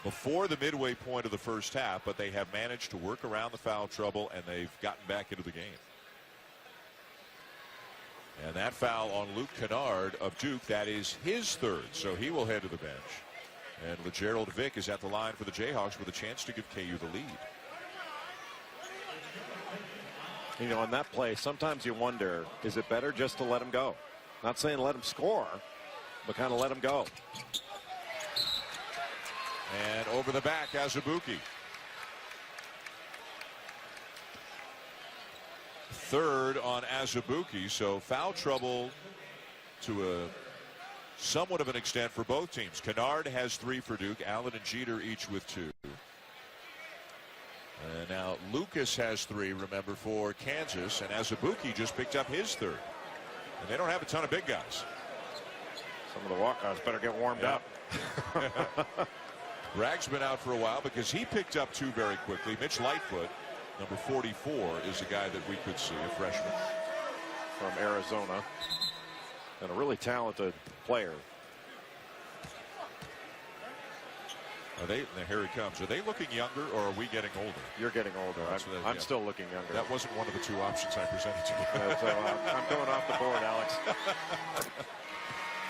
before the midway point of the first half, but they have managed to work around the foul trouble and they've gotten back into the game. And that foul on Luke Kennard of Duke, that is his third, so he will head to the bench. And LeGerald Vick is at the line for the Jayhawks with a chance to give KU the lead. On that play, sometimes you wonder, is it better just to let him go? Not saying let him score, but kind of let him go. And over the back, Azubuike. Third on Azubuike, so foul trouble to a somewhat of an extent for both teams. Kennard has 3 for Duke, Allen and Jeter each with 2. And now Lucas has 3, remember, for Kansas, and Azubuike just picked up his 3rd. And they don't have a ton of big guys. Some of the walk-ons better get warmed up. Ragg's been out for a while because he picked up 2 very quickly. Mitch Lightfoot, number 44, is a guy that we could see, a freshman from Arizona, and a really talented player. Here he comes. Are they looking younger, or are we getting older? You're getting older. I'm still looking younger. That wasn't one of the 2 options I presented to you. So I'm going off the board, Alex.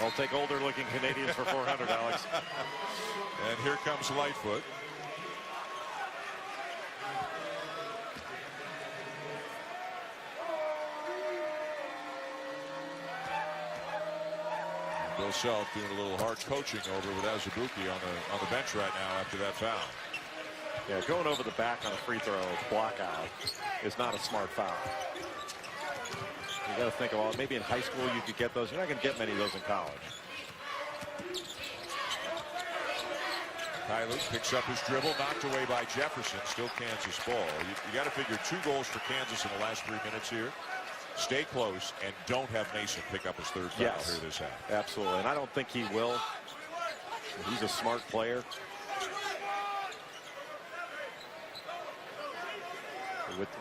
I'll take older looking Canadians for 400, Alex. And here comes Lightfoot. Bill Self doing a little hard coaching over with Azubuike on the bench right now after that foul. Yeah, going over the back on a free throw block out is not a smart foul. You got to think of all. Maybe in high school you could get those. You're not going to get many of those in college. Kyler picks up his dribble, knocked away by Jefferson. Still Kansas ball. You got to figure 2 goals for Kansas in the last 3 minutes here. Stay close and don't have Mason pick up his 3rd foul here this half. Absolutely, and I don't think he will. He's a smart player.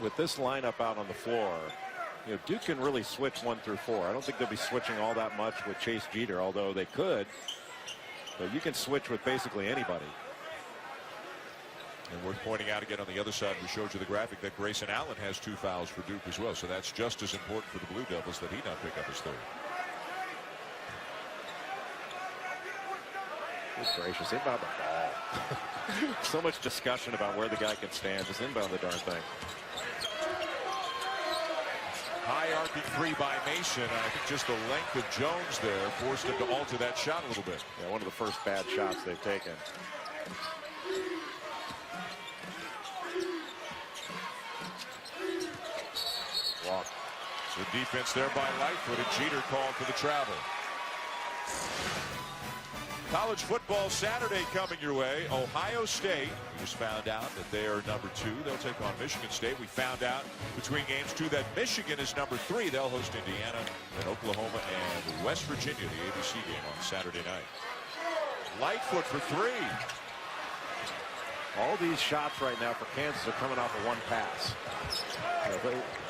With this lineup out on the floor, you know, Duke can really switch 1 through 4. I don't think they'll be switching all that much with Chase Jeter, although they could. But you can switch with basically anybody. And worth pointing out again on the other side, we showed you the graphic that Grayson Allen has 2 fouls for Duke as well. So that's just as important for the Blue Devils that he not pick up his 3rd. Good gracious, inbound the ball. So much discussion about where the guy can stand. Just inbound the darn thing. High arcing 3 by Mason. I think just the length of Jones there forced him to alter that shot a little bit. Yeah, one of the first bad shots they've taken. Walk. Good defense there by Lightfoot, and Jeter called for the travel. College football Saturday coming your way. Ohio State, we just found out that they are number 2. They'll take on Michigan State. We found out between games 2 that Michigan is number 3. They'll host Indiana and Oklahoma and West Virginia, the ABC game on Saturday night. Lightfoot for 3. All these shots right now for Kansas are coming off of 1 pass.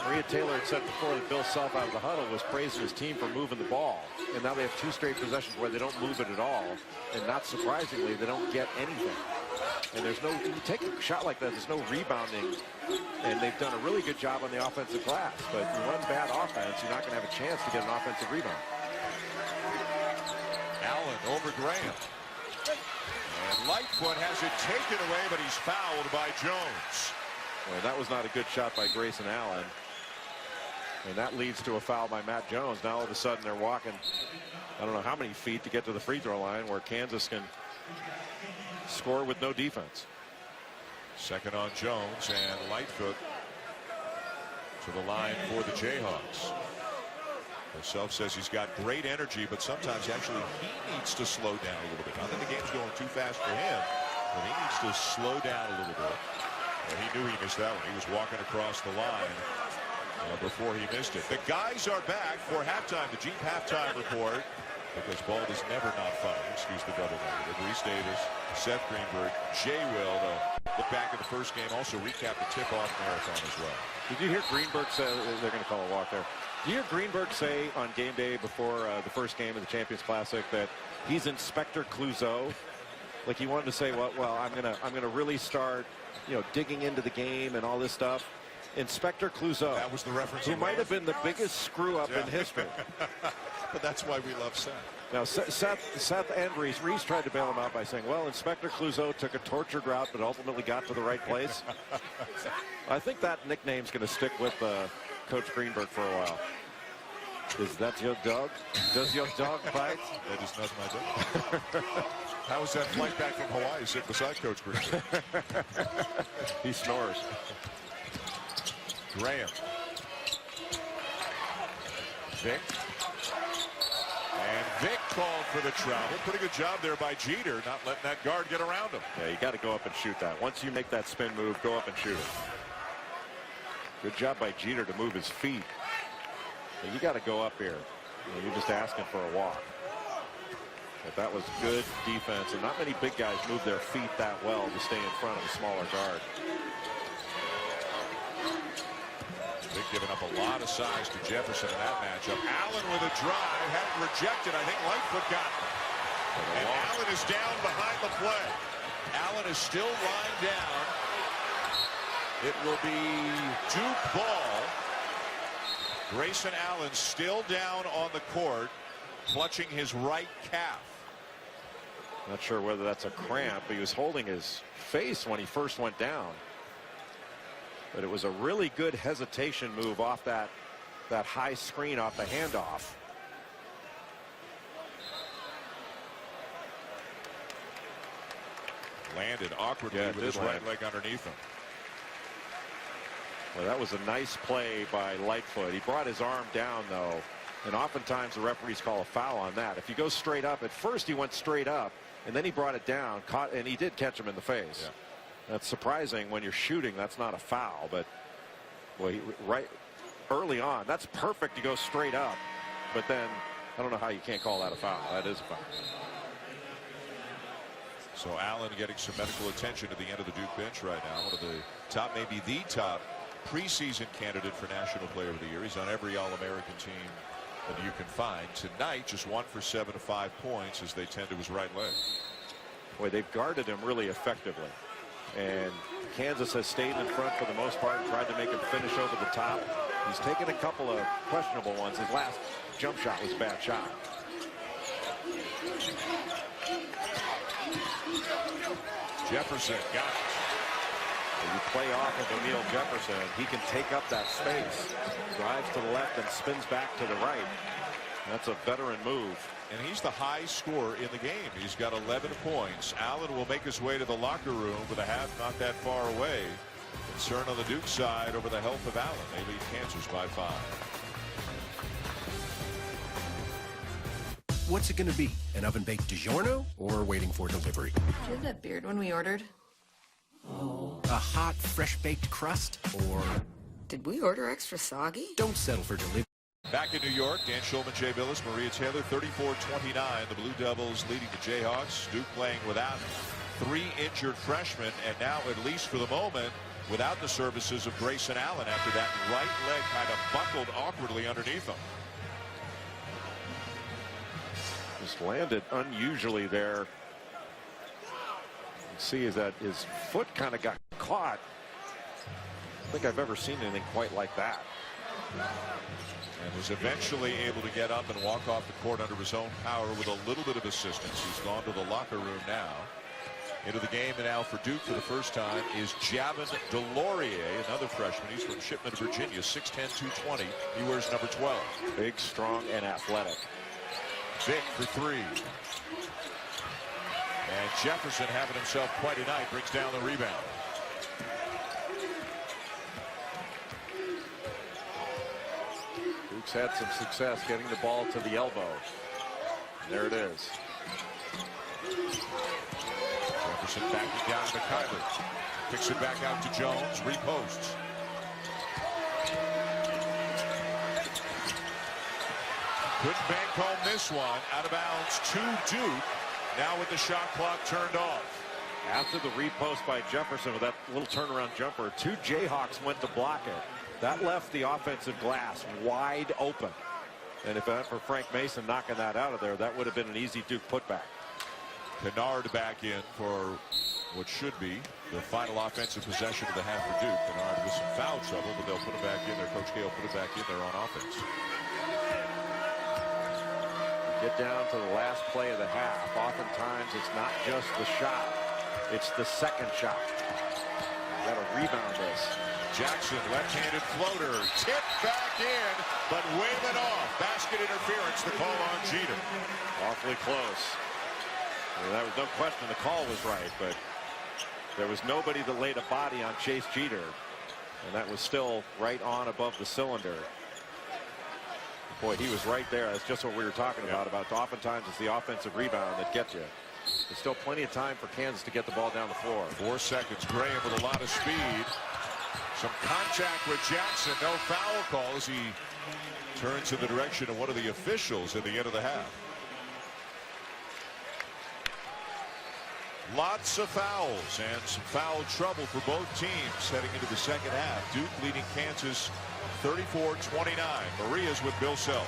Maria Taylor had said before that Bill Self out of the huddle was praising his team for moving the ball. And now they have 2 straight possessions where they don't move it at all. And not surprisingly, they don't get anything. And there's no, when you take a shot like that, there's no rebounding. And they've done a really good job on the offensive glass. But if you run bad offense, you're not going to have a chance to get an offensive rebound. Allen over Graham. And Lightfoot has it taken away, but he's fouled by Jones. Well, that was not a good shot by Grayson Allen. And that leads to a foul by Matt Jones. Now all of a sudden they're walking, I don't know how many feet to get to the free throw line where Kansas can score with no defense. Second on Jones, and Lightfoot to the line for the Jayhawks. Self says he's got great energy, but sometimes actually he needs to slow down a little bit. Not that the game's going too fast for him, but he needs to slow down a little bit. And he knew he missed that one. He was walking across the line before he missed it. The guys are back for halftime, the Jeep halftime report, because ball is never not fun. Excuse the double negative. Reese Davis, Seth Greenberg, Jay Will. They'll look back at the first game, also recap the tip-off marathon as well. Did you hear Greenberg say, they're going to call a walk there. Did you hear Greenberg say on game day before the first game of the Champions Classic that he's Inspector Clouseau? Like he wanted to say, well, I'm gonna really start, you know, digging into the game and all this stuff. Inspector Clouseau. That was the reference. Who might have been the biggest screw up in history. But that's why we love Seth. Now, Seth and Reese tried to bail him out by saying, well, Inspector Clouseau took a tortured route but ultimately got to the right place. I think that nickname's going to stick with Coach Greenberg for a while. Is that your dog? Does your dog bite? That is not my dog. How was that flight back from Hawaii sitting beside Coach Greenberg? He snores. Graham. Vic. And Vic called for the travel. Pretty good job there by Jeter, not letting that guard get around him. Yeah, you got to go up and shoot that. Once you make that spin move, go up and shoot it. Good job by Jeter to move his feet. But you got to go up here. You know, you're just asking for a walk. But that was good defense, and not many big guys move their feet that well to stay in front of a smaller guard. Vic giving up a lot of size to Jefferson in that matchup. Allen with a drive, had it rejected. I think Lightfoot got it. And Allen is down behind the play. Allen is still lying down. It will be Duke ball. Grayson Allen still down on the court, clutching his right calf. Not sure whether that's a cramp, but he was holding his face when he first went down. But it was a really good hesitation move off that high screen off the handoff. Landed awkwardly with his right leg underneath him. Well, that was a nice play by Lightfoot. He brought his arm down, though, and oftentimes the referees call a foul on that. If you go straight up, at first he went straight up, and then he brought it down, caught, and he did catch him in the face. Yeah. That's surprising when you're shooting. That's not a foul, but well, right early on, that's perfect to go straight up. But then I don't know how you can't call that a foul. That is a foul. So Allen getting some medical attention at the end of the Duke bench right now. One of the top, maybe the top preseason candidate for National Player of the Year. He's on every All-American team that you can find. Tonight, just 1 for 7 to 5 points as they tend to his right leg. Boy, they've guarded him really effectively. And Kansas has stayed in front for the most part and tried to make him finish over the top. He's taken a couple of questionable ones. His last jump shot was a bad shot. Jefferson got it. When you play off of Emile Jefferson, he can take up that space, drives to the left and spins back to the right. That's a veteran move. And he's the high scorer in the game. He's got 11 points. Allen will make his way to the locker room with a half not that far away. Concern on the Duke side over the health of Allen. They lead Kansas by 5. What's it going to be? An oven-baked DiGiorno or waiting for delivery? Did you have that beard when we ordered? A hot, fresh-baked crust or... Did we order extra soggy? Don't settle for delivery. Back in New York, Dan Schulman, Jay Billis, Maria Taylor, 34-29. The Blue Devils leading the Jayhawks. Duke playing without 3 injured freshmen, and now, at least for the moment, without the services of Grayson Allen after that right leg kind of buckled awkwardly underneath him. Just landed unusually there. You see is that his foot kind of got caught. I don't think I've ever seen anything quite like that. And was eventually able to get up and walk off the court under his own power with a little bit of assistance. He's gone to the locker room now. Into the game now for Duke for the first time is Javin DeLaurier, another freshman. He's from Shipman, Virginia, 6'10", 220. He wears number 12. Big, strong, and athletic. Vic for 3. And Jefferson having himself quite a night, brings down the rebound. Duke's had some success getting the ball to the elbow. And there it is. Jefferson backing down to Kyler. Kicks it back out to Jones. Reposts. Couldn't bank home this one. Out of bounds to Duke. Now with the shot clock turned off. After the repost by Jefferson with that little turnaround jumper, 2 Jayhawks went to block it. That left the offensive glass wide open. And if not for Frank Mason knocking that out of there, that would have been an easy Duke putback. Kennard back in for what should be the final offensive possession of the half for Duke. Kennard with some foul trouble, but they'll put it back in there. Coach Gale put it back in there on offense. Get down to the last play of the half. Oftentimes it's not just the shot, it's the second shot. You got to rebound this. Jackson, left-handed floater, tipped back in, but waving off. Basket interference, the call on Jeter. Awfully close. I mean, there was no question the call was right, but there was nobody that laid a body on Chase Jeter, and that was still right on above the cylinder. Boy, he was right there. That's just what we were talking about oftentimes it's the offensive rebound that gets you. There's still plenty of time for Kansas to get the ball down the floor. 4 seconds. Graham with a lot of speed. Some contact with Jackson. No foul call as he turns in the direction of one of the officials at the end of the half. Lots of fouls and some foul trouble for both teams heading into the second half. Duke leading Kansas 34-29. Maria's with Bill Self.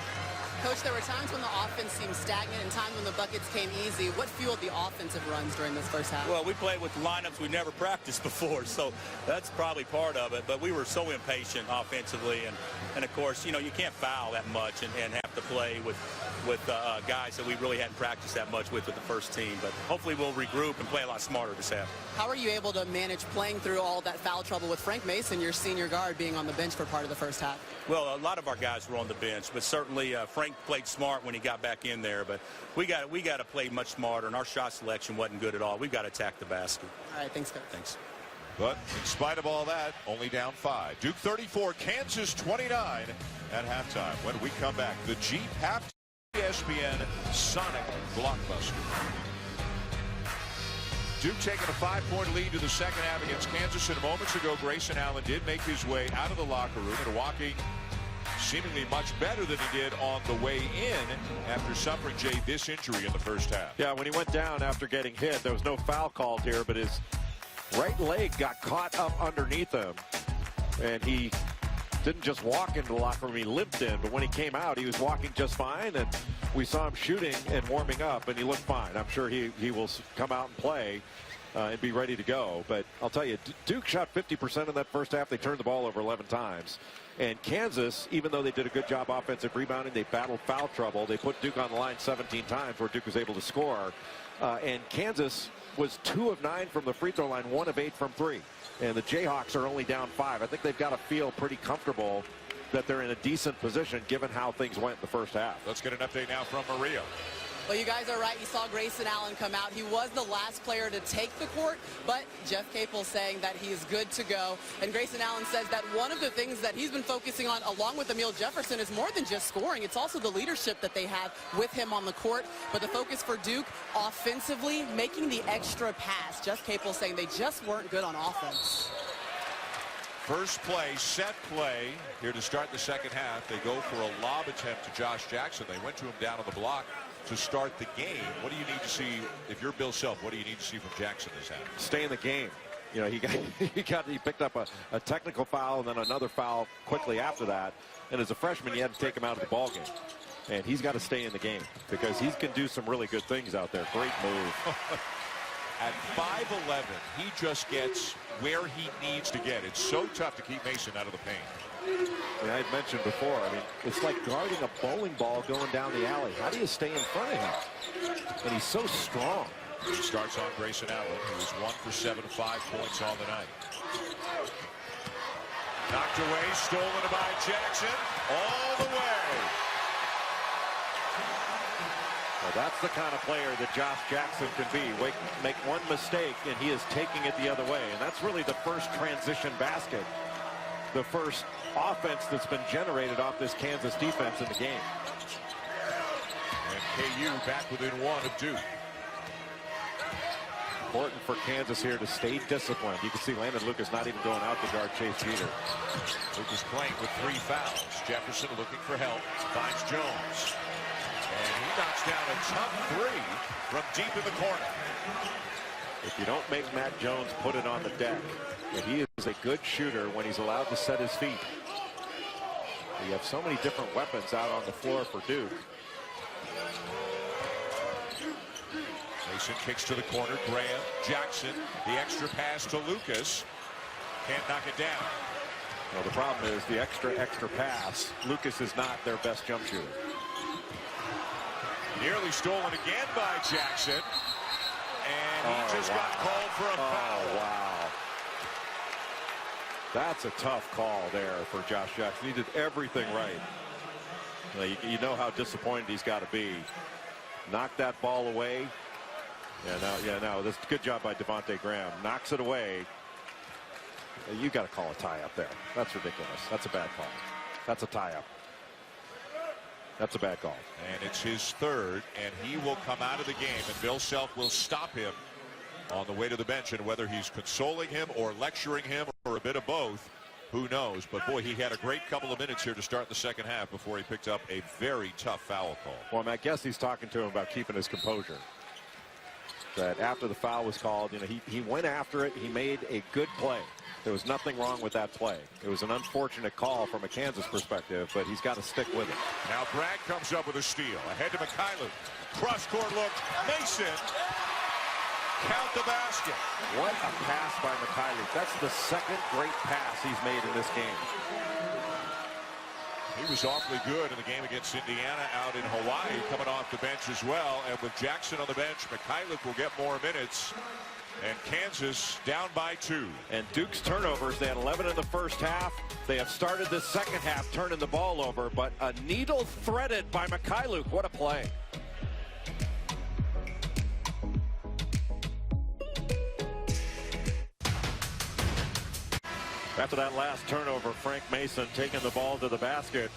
Coach, there were times when the offense seemed stagnant and times when the buckets came easy. What fueled the offensive runs during this first half? Well, we played with lineups we never practiced before, so that's probably part of it. But we were so impatient offensively, and of course, you know, you can't foul that much and have to play with with guys that we really hadn't practiced that much with the first team. But hopefully we'll regroup and play a lot smarter this half. How are you able to manage playing through all that foul trouble with Frank Mason, your senior guard, being on the bench for part of the first half? Well, a lot of our guys were on the bench, but certainly Frank played smart when he got back in there. But we got to play much smarter, and our shot selection wasn't good at all. We've got to attack the basket. All right, thanks, Coach. Thanks. But in spite of all that, only down 5. Duke 34, Kansas 29 at halftime. When we come back, the Jeep halftime ESPN Sonic blockbuster. Duke taking a 5-point lead to the second half against Kansas. And moments ago, Grayson Allen did make his way out of the locker room and walking seemingly much better than he did on the way in after suffering, Jay, this injury in the first half. Yeah, when he went down after getting hit, there was no foul called here, but his right leg got caught up underneath him, and he didn't just walk into the locker room, he limped in, but when he came out, he was walking just fine, and we saw him shooting and warming up, and he looked fine. I'm sure he will come out and play and be ready to go. But I'll tell you, Duke shot 50% in that first half. They turned the ball over 11 times. And Kansas, even though they did a good job offensive rebounding, they battled foul trouble. They put Duke on the line 17 times where Duke was able to score. And Kansas was 2 of 9 from the free throw line, 1 of 8 from 3. And the Jayhawks are only down 5. I think they've got to feel pretty comfortable that they're in a decent position given how things went in the first half. Let's get an update now from Maria. Well, you guys are right. You saw Grayson Allen come out. He was the last player to take the court, but Jeff Capel saying that he is good to go. And Grayson Allen says that one of the things that he's been focusing on, along with Emil Jefferson, is more than just scoring. It's also the leadership that they have with him on the court. But the focus for Duke, offensively, making the extra pass. Jeff Capel saying they just weren't good on offense. First play, set play, here to start the second half. They go for a lob attempt to Josh Jackson. They went to him down on the block to start the game. What do you need to see, if you're Bill Self, what do you need to see from Jackson this half? Stay in the game. You know, he picked up a technical foul and then another foul quickly after that. And as a freshman, you had to take him out of the ball game. And he's got to stay in the game because he can do some really good things out there. Great move. At 5'11", he just gets where he needs to get. It's so tough to keep Mason out of the paint. I mean, I had mentioned before, I mean, it's like guarding a bowling ball going down the alley. How do you stay in front of him? And he's so strong. He starts on Grayson Allen, who is 1 for 7, 5 points on the night. Knocked away, stolen by Jackson, all the way. Well, that's the kind of player that Josh Jackson can be. Make one mistake, and he is taking it the other way. And that's really the first transition basket. The first offense that's been generated off this Kansas defense in the game. And KU back within 1 of Duke. Important for Kansas here to stay disciplined. You can see Landon Lucas not even going out to guard Chase Jeter. Lucas playing with 3 fouls. Jefferson looking for help. Finds Jones. And he knocks down a tough 3 from deep in the corner. If you don't make Matt Jones put it on the deck, and he is a good shooter when he's allowed to set his feet. You have so many different weapons out on the floor for Duke. Mason kicks to the corner. Graham, Jackson, the extra pass to Lucas. Can't knock it down. Well, the problem is the extra pass. Lucas is not their best jump shooter. Nearly stolen again by Jackson. And he just got called for a foul. Oh, wow. That's a tough call there for Josh Jackson. He did everything right. You know how disappointed he's got to be. Knocked that ball away. Now, this good job by Devontae Graham. Knocks it away. You got to call a tie up there. That's ridiculous. That's a bad call. That's a tie up. That's a bad call. And it's his 3rd, and he will come out of the game, and Bill Self will stop him on the way to the bench. And whether he's consoling him or lecturing him or a bit of both, who knows? But boy, he had a great couple of minutes here to start the second half before he picked up a very tough foul call. Well, I guess he's talking to him about keeping his composure. That after the foul was called, you know, he went after it. He made a good play. There was nothing wrong with that play. It was an unfortunate call from a Kansas perspective, but he's got to stick with it. Now Bragg comes up with a steal. Ahead to Mikhailuk. Cross-court look. Mason. Count the basket. What a pass by Mikhailuk. That's the second great pass he's made in this game. He was awfully good in the game against Indiana out in Hawaii, coming off the bench as well. And with Jackson on the bench, Mikhailuk will get more minutes. And Kansas down by 2. And Duke's turnovers, they had 11 in the first half. They have started the second half turning the ball over, but a needle threaded by Mikhailuk. What a play. After that last turnover, Frank Mason taking the ball to the basket.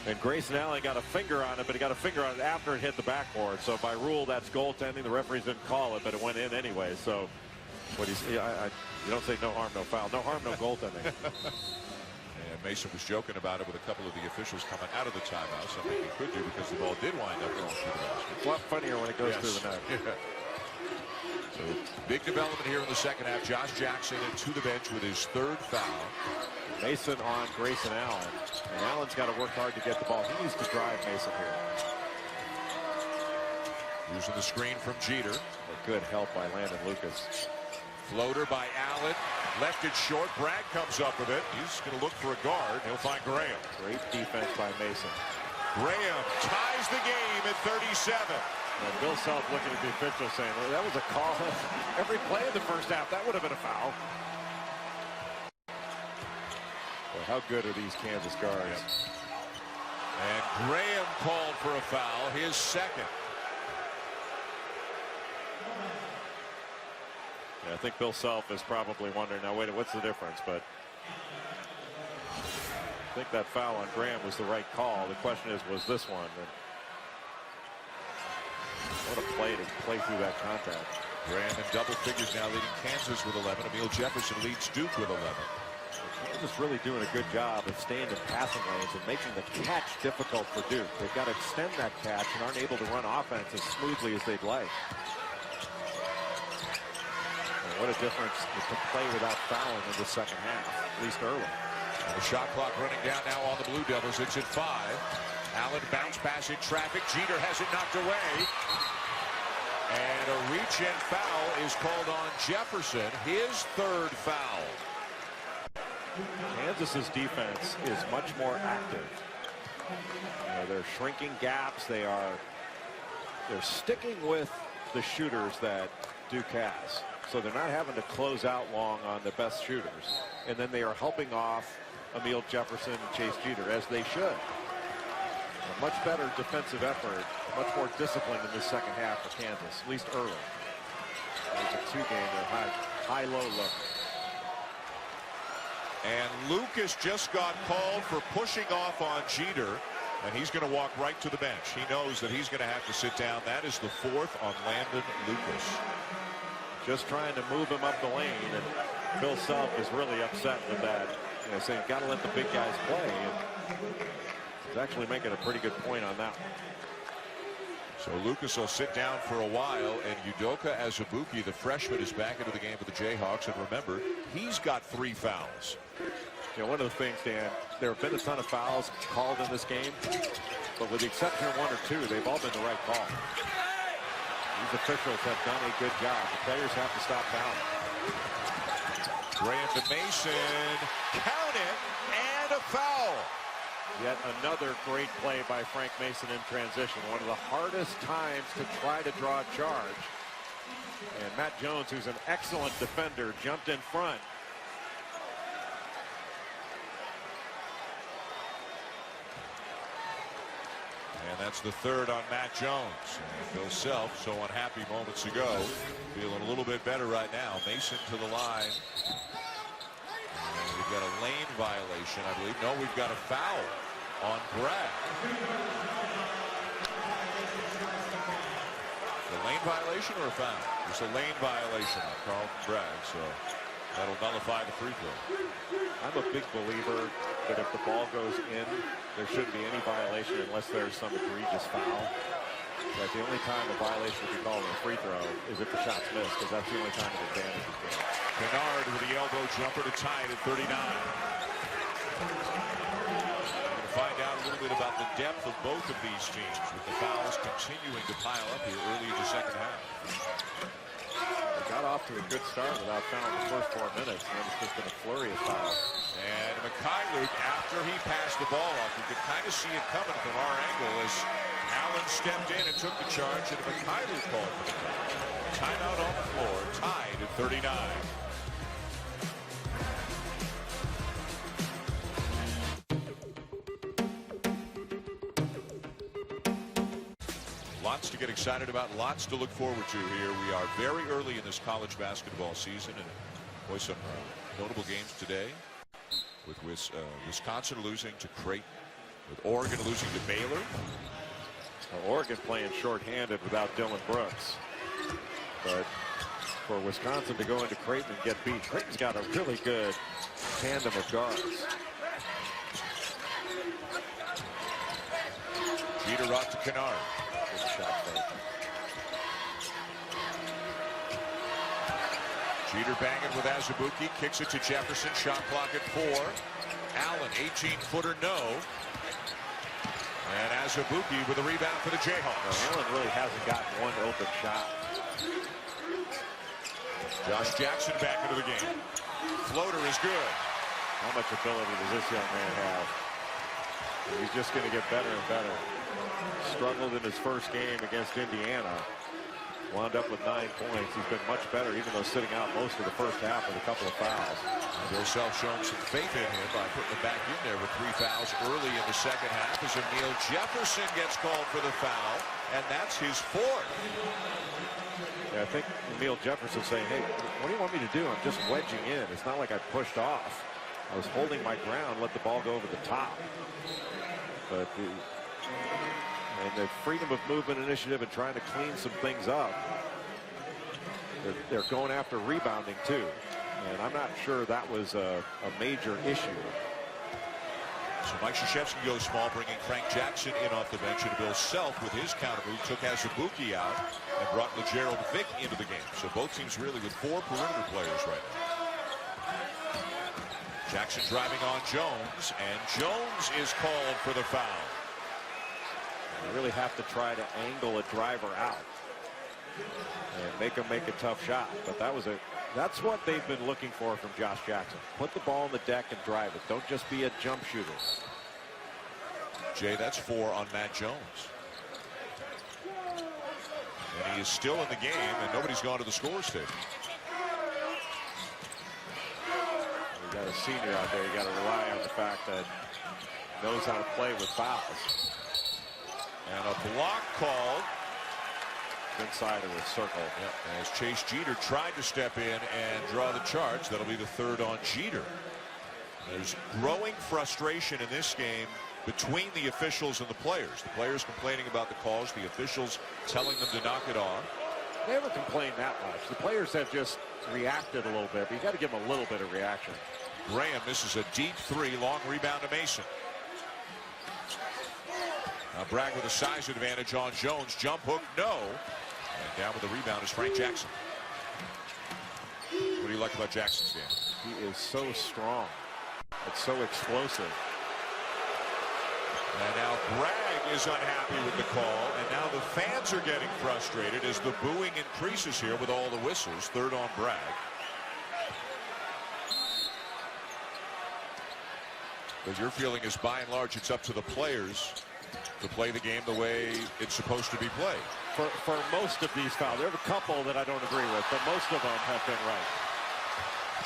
And Grayson Allen got a finger on it, but he got a finger on it after it hit the backboard. So by rule, that's goaltending. The referees didn't call it, but it went in anyway. So what you don't say no harm, no foul. No harm, no goaltending. And Mason was joking about it with a couple of the officials coming out of the timeout. Something he could do because the ball did wind up going through the basket. It's a lot funnier when it goes through the net. Yeah. So big development here in the second half. Josh Jackson to the bench with his 3rd foul. Mason on Grayson Allen. And Allen's got to work hard to get the ball. He needs to drive Mason here. Using the screen from Jeter. A good help by Landon Lucas. Floater by Allen. Left it short. Bragg comes up with it. He's going to look for a guard. He'll find Graham. Great defense by Mason. Graham ties the game at 37. And Bill Self looking at the official saying, well, that was a call. Every play in the first half, that would have been a foul. Well, how good are these Kansas guards? Yep. And Graham called for a foul, his 2nd. Yeah, I think Bill Self is probably wondering, now wait, what's the difference? But I think that foul on Graham was the right call. The question is, was this one? And what a play to play through that contact. Graham in double figures now, leading Kansas with 11. Emil Jefferson leads Duke with 11. Kansas really doing a good job of staying in passing lanes and making the catch difficult for Duke. They've got to extend that catch and aren't able to run offense as smoothly as they'd like. And what a difference to play without fouling in the second half, at least early. And the shot clock running down now on the Blue Devils. It's at 5. Allen bounce pass in traffic. Jeter has it knocked away. And a reach-in foul is called on Jefferson, his 3rd foul. Kansas's defense is much more active. They're shrinking gaps. They're sticking with the shooters that Duke has. So they're not having to close out long on the best shooters. And then they are helping off Emil Jefferson and Chase Jeter, as they should. A much better defensive effort, much more disciplined in the second half for Kansas, at least early. It's a 2-game, high-low look. And Lucas just got called for pushing off on Jeter, and he's going to walk right to the bench. He knows that he's going to have to sit down. That is the 4th on Landon Lucas. Just trying to move him up the lane, and Bill Self is really upset with that. Saying, got to let the big guys play. And he's actually making a pretty good point on that one. So Lucas will sit down for a while, and Udoka Azubuike, the freshman, is back into the game with the Jayhawks. And remember, he's got 3 fouls. One of the things, Dan, there have been a ton of fouls called in this game, but with the exception of 1 or 2, they've all been the right call. These officials have done a good job. The players have to stop fouling. Graham to Mason, count it, and a foul. Yet another great play by Frank Mason in transition. One of the hardest times to try to draw a charge. And Matt Jones, who's an excellent defender, jumped in front. And that's the 3rd on Matt Jones. And Bill Self, so unhappy moments ago, feeling a little bit better right now. Mason to the line. And we've got a lane violation, I believe. No, we've got a foul on Bragg. The lane violation or a foul? It's a lane violation on Carlton Bragg, so that'll nullify the free throw. I'm a big believer that if the ball goes in, there shouldn't be any violation unless there's some egregious foul. That the only time a violation would be called on a free throw is if the shot's missed, because that's the only time it advantages the game. Kennard with the elbow jumper to tie it at 39. We're going to find out a little bit about the depth of both of these teams, with the fouls continuing to pile up here early in the second half. They got off off to a good start without fouling the first 4 minutes, and then it's just been a flurry of fouls. And Mikhailuk, after he passed the ball off, you could kind of see it coming from our angle as Allen stepped in and took the charge, and Mikhailuk called for the timeout on the floor, tied at 39. Lots to get excited about, lots to look forward to here. We are very early in this college basketball season, and boy, some notable games today with Wisconsin losing to Creighton, with Oregon losing to Baylor. Oregon playing shorthanded without Dylan Brooks, but for Wisconsin to go into Creighton and get beat, Creighton's got a really good tandem of guards. Jeter off to Kennard. Good shot fake. Jeter banging with Azubuike, kicks it to Jefferson, shot clock at 4. Allen, 18-footer, no. And Azubuike with a rebound for the Jayhawks. Allen really hasn't gotten one open shot. Josh Jackson back into the game. Floater is good. How much ability does this young man have? He's just going to get better and better. Struggled in his first game against Indiana. Wound up with 9 points. He's been much better, even though sitting out most of the first half with a couple of fouls. Bill Self showing some faith in him by putting him back in there with 3 fouls early in the second half as Emil Jefferson gets called for the foul, and that's his 4th. Yeah, I think Emil Jefferson saying, hey, what do you want me to do? I'm just wedging in. It's not like I pushed off. I was holding my ground, let the ball go over the top. But the freedom of movement initiative and trying to clean some things up. They're going after rebounding too, and I'm not sure that was a major issue. So Mike Krzyzewski goes small, bringing Frank Jackson in off the bench, and Bill Self with his counter move took Azubuike out and brought LeGerald Vick into the game. So both teams really with 4 perimeter players right now. Jackson driving on Jones, and Jones is called for the foul. You really have to try to angle a driver out and make him make a tough shot. But that's what they've been looking for from Josh Jackson. Put the ball on the deck and drive it. Don't just be a jump shooter. Jay, that's 4 on Matt Jones. And he is still in the game, and nobody's gone to the scorer's table. You got a senior out there. You got to rely on the fact that he knows how to play with fouls. And a block called inside of the circle. Yep. As Chase Jeter tried to step in and draw the charge. That'll be the 3rd on Jeter. There's growing frustration in this game between the officials and the players. The players complaining about the calls, the officials telling them to knock it off. They haven't complained that much. The players have just reacted a little bit, but you got to give them a little bit of reaction. Graham misses a deep 3, long rebound to Mason. Now Bragg with a size advantage on Jones. Jump hook, no. And down with the rebound is Frank Jackson. What do you like about Jackson's game? He is so strong. It's so explosive. And now Bragg is unhappy with the call, and now the fans are getting frustrated as the booing increases here with all the whistles. 3rd on Bragg. But your feeling is, by and large, it's up to the players to play the game the way it's supposed to be played. For most of these fouls, there are a couple that I don't agree with, but most of them have been right.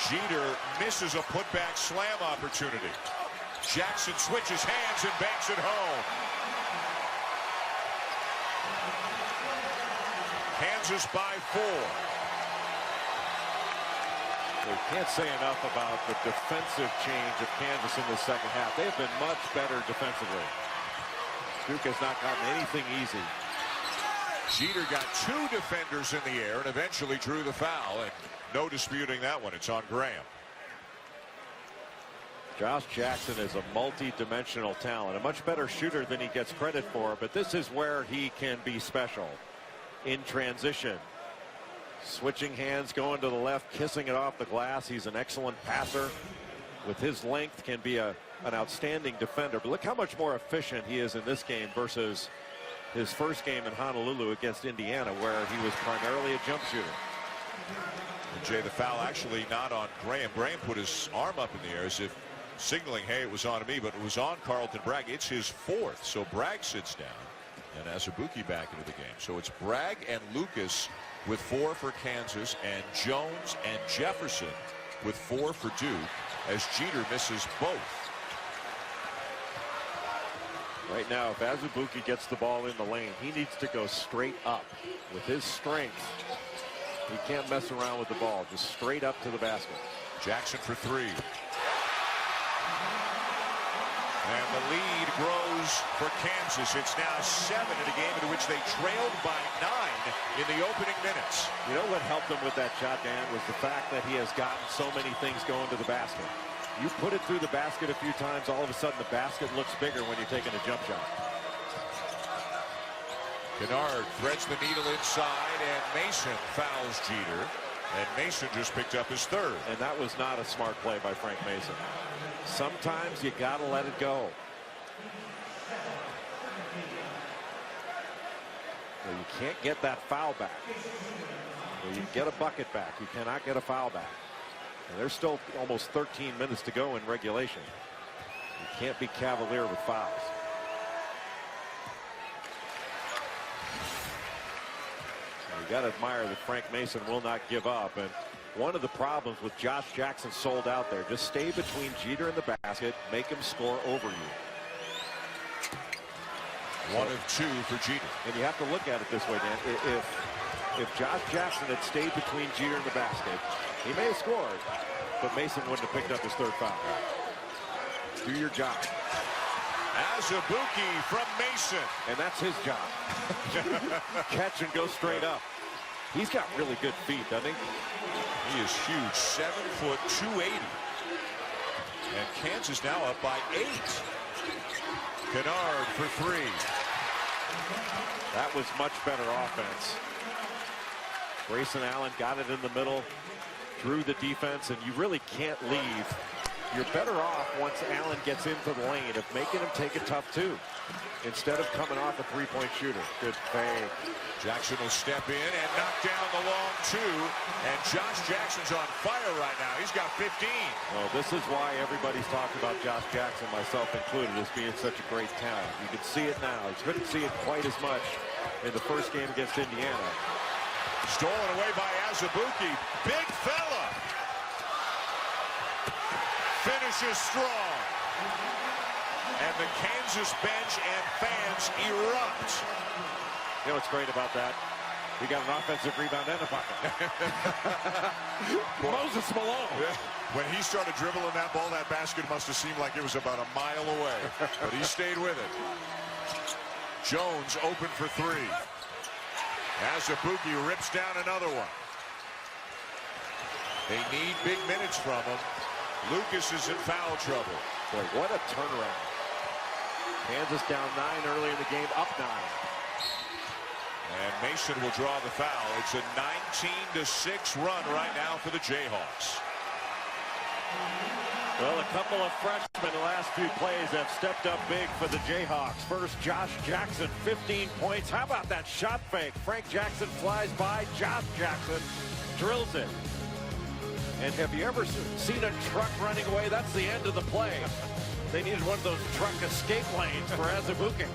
Jeter misses a putback slam opportunity. Jackson switches hands and banks it home. Kansas by 4. We can't say enough about the defensive change of Kansas in the second half. They have been much better defensively. Duke has not gotten anything easy. Jeter got 2 defenders in the air and eventually drew the foul, and no disputing that one. It's on Graham. Josh Jackson is a multi-dimensional talent, a much better shooter than he gets credit for, but this is where he can be special. In transition, switching hands, going to the left, kissing it off the glass. He's an excellent passer. With his length, can be an outstanding defender. But look how much more efficient he is in this game versus his first game in Honolulu against Indiana, where he was primarily a jump shooter. Jay, the foul actually not on Graham. Graham put his arm up in the air as if signaling, hey, it was on me, but it was on Carlton Bragg. It's his fourth. So Bragg sits down and Azubuike back into the game. So it's Bragg and Lucas with 4 for Kansas, and Jones and Jefferson with 4 for Duke, as Jeter misses both. Right now, if Azubuike gets the ball in the lane, he needs to go straight up. With his strength, he can't mess around with the ball. Just straight up to the basket. Jackson for 3. And the lead grows for Kansas. It's now 7 in a game in which they trailed by 9 in the opening minutes. You know what helped him with that shot, Dan, was the fact that he has gotten so many things going to the basket. You put it through the basket a few times, all of a sudden the basket looks bigger when you're taking a jump shot. Kennard threads the needle inside, and Mason fouls Jeter. And Mason just picked up his 3rd. And that was not a smart play by Frank Mason. Sometimes you got to let it go. Well, you can't get that foul back. Well, you get a bucket back. You cannot get a foul back. And there's still almost 13 minutes to go in regulation. You can't be cavalier with fouls. You got to admire that Frank Mason will not give up. And one of the problems with Josh Jackson sold out there, just stay between Jeter and the basket, make him score over you. 1 of 2 for Jeter. And you have to look at it this way, Dan. If Josh Jackson had stayed between Jeter and the basket, he may have scored, but Mason wouldn't have picked up his 3rd foul. Do your job. Azubuike from Mason. And that's his job. Catch and go straight up. He's got really good feet, doesn't he? He is huge. 7 foot, 280. And Kansas now up by 8. Kennard for 3. That was much better offense. Grayson Allen got it in the middle, drew the defense, and you really can't leave. You're better off once Allen gets into the lane of making him take a tough 2 instead of coming off a 3-point shooter. Good fade. Jackson will step in and knock down the long 2. And Josh Jackson's on fire right now. He's got 15. Well, this is why everybody's talking about Josh Jackson, myself included, as being such a great talent. You can see it now. You couldn't see it quite as much in the first game against Indiana. Stolen away by Azubuike. Big fella. Finishes strong. And the Kansas bench and fans erupt. You know what's great about that? We got an offensive rebound and a bucket. Moses Malone. When he started dribbling that ball, that basket must have seemed like it was about a mile away. But he stayed with it. Jones open for 3. Azubuike rips down another one. They need big minutes from him. Lucas is in foul trouble. Boy, what a turnaround. Kansas down 9 early in the game, up 9. And Mason will draw the foul. It's a 19-6 run right now for the Jayhawks. Well, a couple of freshmen the last few plays have stepped up big for the Jayhawks. First, Josh Jackson, 15 points. How about that shot fake? Frank Jackson flies by. Josh Jackson drills it. And have you ever seen a truck running away? That's the end of the play. They needed one of those truck escape lanes for Azubuike.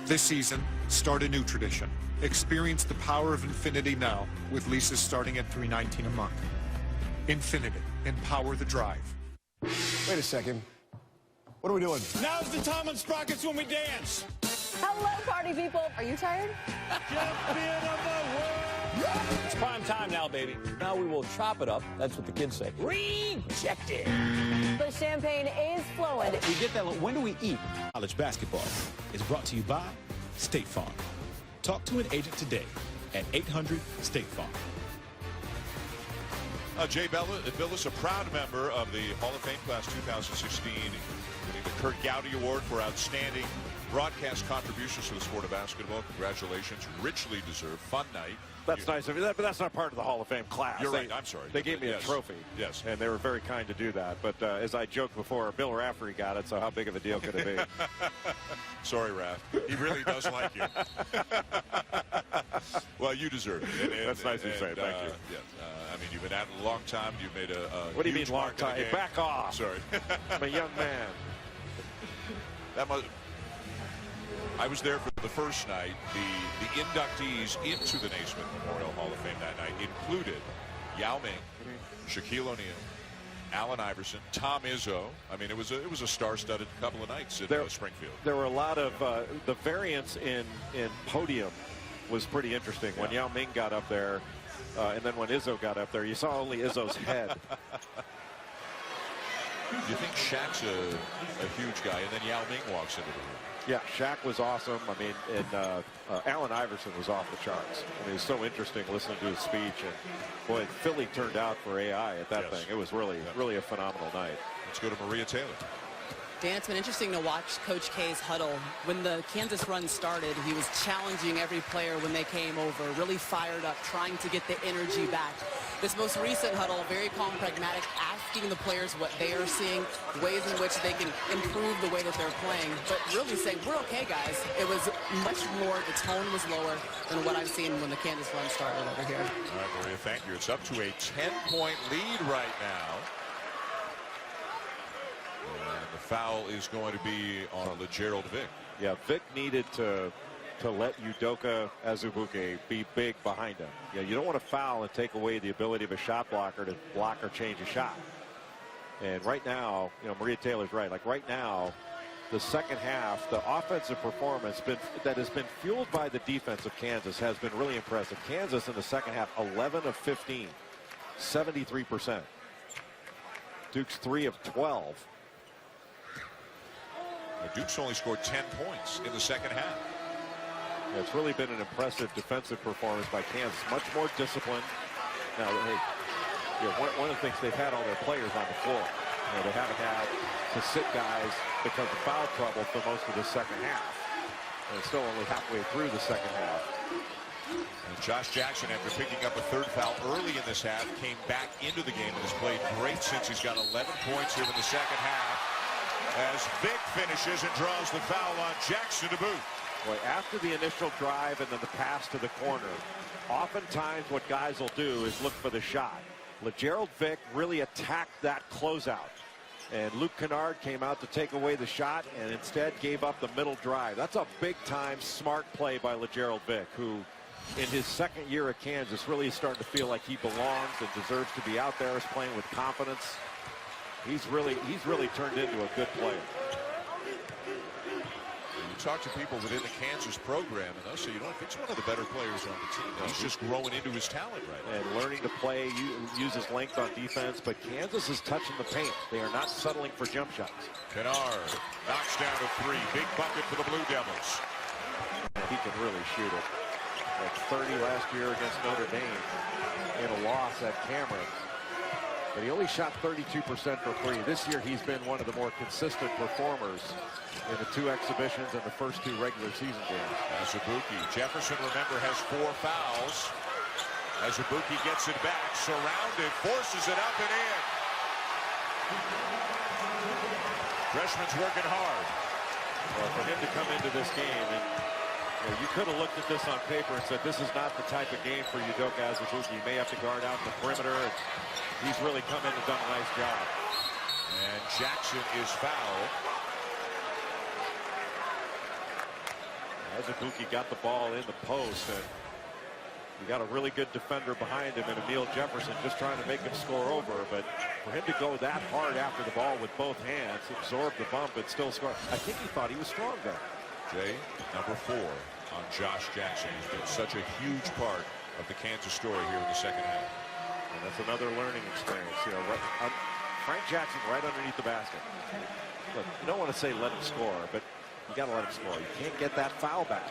This season, start a new tradition. Experience the power of Infinity now with leases starting at $319 a month. Infinity. Empower the drive. Wait a second. What are we doing? Now's the time on Sprockets when we dance. Hello, party people. Are you tired? Champion of the world. It's prime time now, baby. Now we will chop it up. That's what the kids say. Rejected. The champagne is flowing. We get that. When do we eat? College basketball is brought to you by State Farm. Talk to an agent today at 800-STATE-FARM. Jay Billis, a proud member of the Hall of Fame class 2016, winning the Kurt Gowdy Award for outstanding broadcast contributions to the sport of basketball. Congratulations. Richly deserved. Fun night. That's nice of you, but that's not part of the Hall of Fame class. You're right. I'm sorry. They gave me a trophy. Yes. And they were very kind to do that. But as I joked before, Bill Raftery got it, so how big of a deal could it be? Sorry, Raph. He really does like you. Well, you deserve it. That's nice of you to say. Thank you. Yes. I mean, you've been at it a long time. You've made a what do you huge mean long mark in the time? game. Back off. Sorry. I'm a young man. I was there for the first night. The inductees into the Naismith Memorial Hall of Fame that night included Yao Ming, Shaquille O'Neal, Allen Iverson, Tom Izzo. I mean, it was a star-studded couple of nights in Springfield. There were a lot of the variance in podium was pretty interesting. When Yao Ming got up there, and then when Izzo got up there, you saw only Izzo's head. You think Shaq's a huge guy, and then Yao Ming walks into the room. Yeah, Shaq was awesome. I mean, and Allen Iverson was off the charts. I mean, it was so interesting listening to his speech. And boy, Philly turned out for AI at that thing. It was really a phenomenal night. Let's go to Maria Taylor. Dan, it's been interesting to watch Coach K's huddle. When the Kansas run started, he was challenging every player when they came over, really fired up, trying to get the energy back. This most recent huddle, very calm, pragmatic, asking the players what they are seeing, ways in which they can improve the way that they're playing, but really saying, we're okay, guys. It was much more, the tone was lower than what I've seen when the Kansas run started over here. All right, Maria, thank you. It's up to a 10-point lead right now. And the foul is going to be on LeGerald Vick. Yeah, Vick needed to let Udoka Azubuike be big behind him. Yeah, you don't want to foul and take away the ability of a shot blocker to block or change a shot. And right now, you know, Maria Taylor's right. Like right now, the second half, the offensive performance that has been fueled by the defense of Kansas has been really impressive. Kansas in the second half, 11 of 15, 73%. Duke's 3 of 12. Duke's only scored 10 points in the second half. Yeah, it's really been an impressive defensive performance by Kansas. Much more disciplined. Now, hey, you know, one of the things they've had all their players on the floor. You know, they haven't had to sit guys because of foul trouble for most of the second half. And it's still only halfway through the second half. And Josh Jackson, after picking up a third foul early in this half, came back into the game and has played great since he's got 11 points here in the second half. As Vick finishes and draws the foul on Jackson to boot. Boy, after the initial drive and then the pass to the corner, oftentimes what guys will do is look for the shot. LeGerald Vick really attacked that closeout. And Luke Kennard came out to take away the shot and instead gave up the middle drive. That's a big-time smart play by LeGerald Vick, who in his second year at Kansas really is starting to feel like he belongs and deserves to be out there, is playing with confidence. He's really turned into a good player. You talk to people within the Kansas program, and they'll say, you know, he's one of the better players on the team. He's just growing into his talent right now. And learning to play, use his length on defense, but Kansas is touching the paint. They are not settling for jump shots. Kennard knocks down a three. Big bucket for the Blue Devils. And he can really shoot it. Like 30 last year against Notre Dame in a loss at Cameron. But he only shot 32% for three. This year he's been one of the more consistent performers in the 2 exhibitions and the first 2 regular season games. Azubuike. Jefferson, remember, has 4 fouls. Azubuike gets it back, surrounded, forces it up and in. Freshman's working hard. Well, for him to come into this game, and you could have looked at this on paper and said, this is not the type of game for Udoka Azubuike. You may have to guard out the perimeter. He's really come in and done a nice job. And Jackson is fouled. Azubuike got the ball in the post, and you got a really good defender behind him in Emil Jefferson just trying to make him score over. But for him to go that hard after the ball with both hands, absorb the bump, and still score, I think he thought he was strong there. Jay, number 4 on Josh Jackson. He's been such a huge part of the Kansas story here in the second half. And that's another learning experience. You know, Frank Jackson right underneath the basket. Look, you don't want to say let him score, but you got to let him score. You can't get that foul back.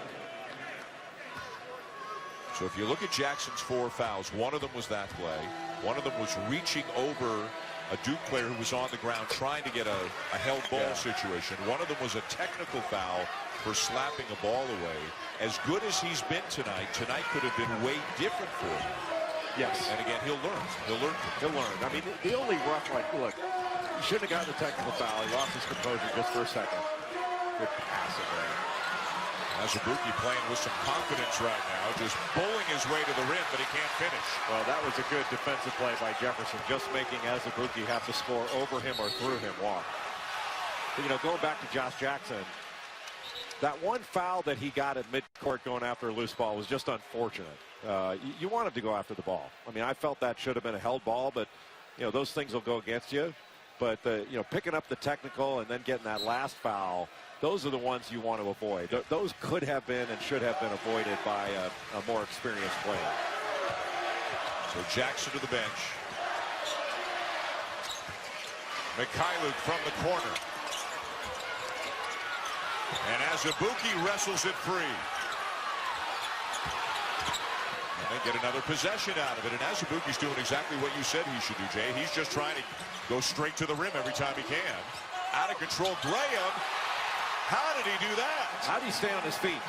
So if you look at Jackson's 4 fouls, one of them was that play. One of them was reaching over a Duke player who was on the ground trying to get a held ball situation. One of them was a technical foul for slapping a ball away. As good as he's been tonight could have been way different for him. Yes. And again, he'll learn. He'll learn. I mean, the only rough, look, he shouldn't have gotten the technical foul. He lost his composure just for a second. Good pass it there. Azubuike playing with some confidence right now, just bowling his way to the rim, but he can't finish. Well, that was a good defensive play by Jefferson, just making Azubuike have to score over him or through him walk. But, you know, going back to Josh Jackson, that one foul that he got at midcourt going after a loose ball was just unfortunate. You want him to go after the ball. I mean, I felt that should have been a held ball, but, you know, those things will go against you. But, you know, picking up the technical and then getting that last foul, those are the ones you want to avoid. Those could have been and should have been avoided by a more experienced player. So Jackson to the bench. Mikhailuk from the corner. And Azubuike wrestles it free. And they get another possession out of it. And Azubuike's doing exactly what you said he should do, Jay. He's just trying to go straight to the rim every time he can. Out of control, Graham. How did he do that? How did he stay on his feet?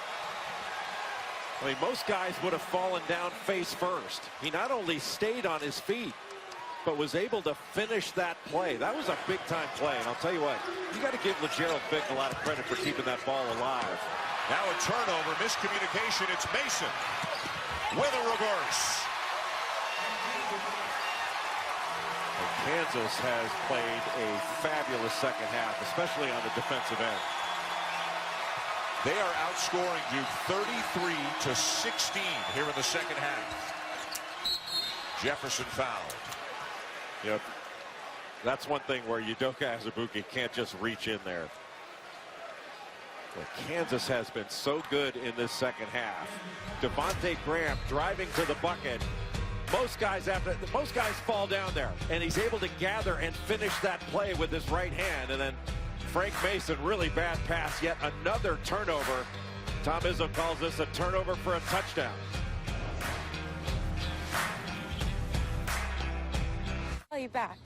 I mean, most guys would have fallen down face first. He not only stayed on his feet, but was able to finish that play. That was a big-time play, and I'll tell you what, you got to give LeGerald Vick a lot of credit for keeping that ball alive. Now a turnover, miscommunication. It's Mason with a reverse. And Kansas has played a fabulous second half, especially on the defensive end. They are outscoring Duke 33-16 here in the second half. Jefferson fouled. Yep. That's one thing where Udoka Azubuike can't just reach in there. But Kansas has been so good in this second half. Devontae Graham driving to the bucket. Most guys fall down there, and he's able to gather and finish that play with his right hand. And then Frank Mason, really bad pass, yet another turnover. Tom Izzo calls this a turnover for a touchdown. Call you back.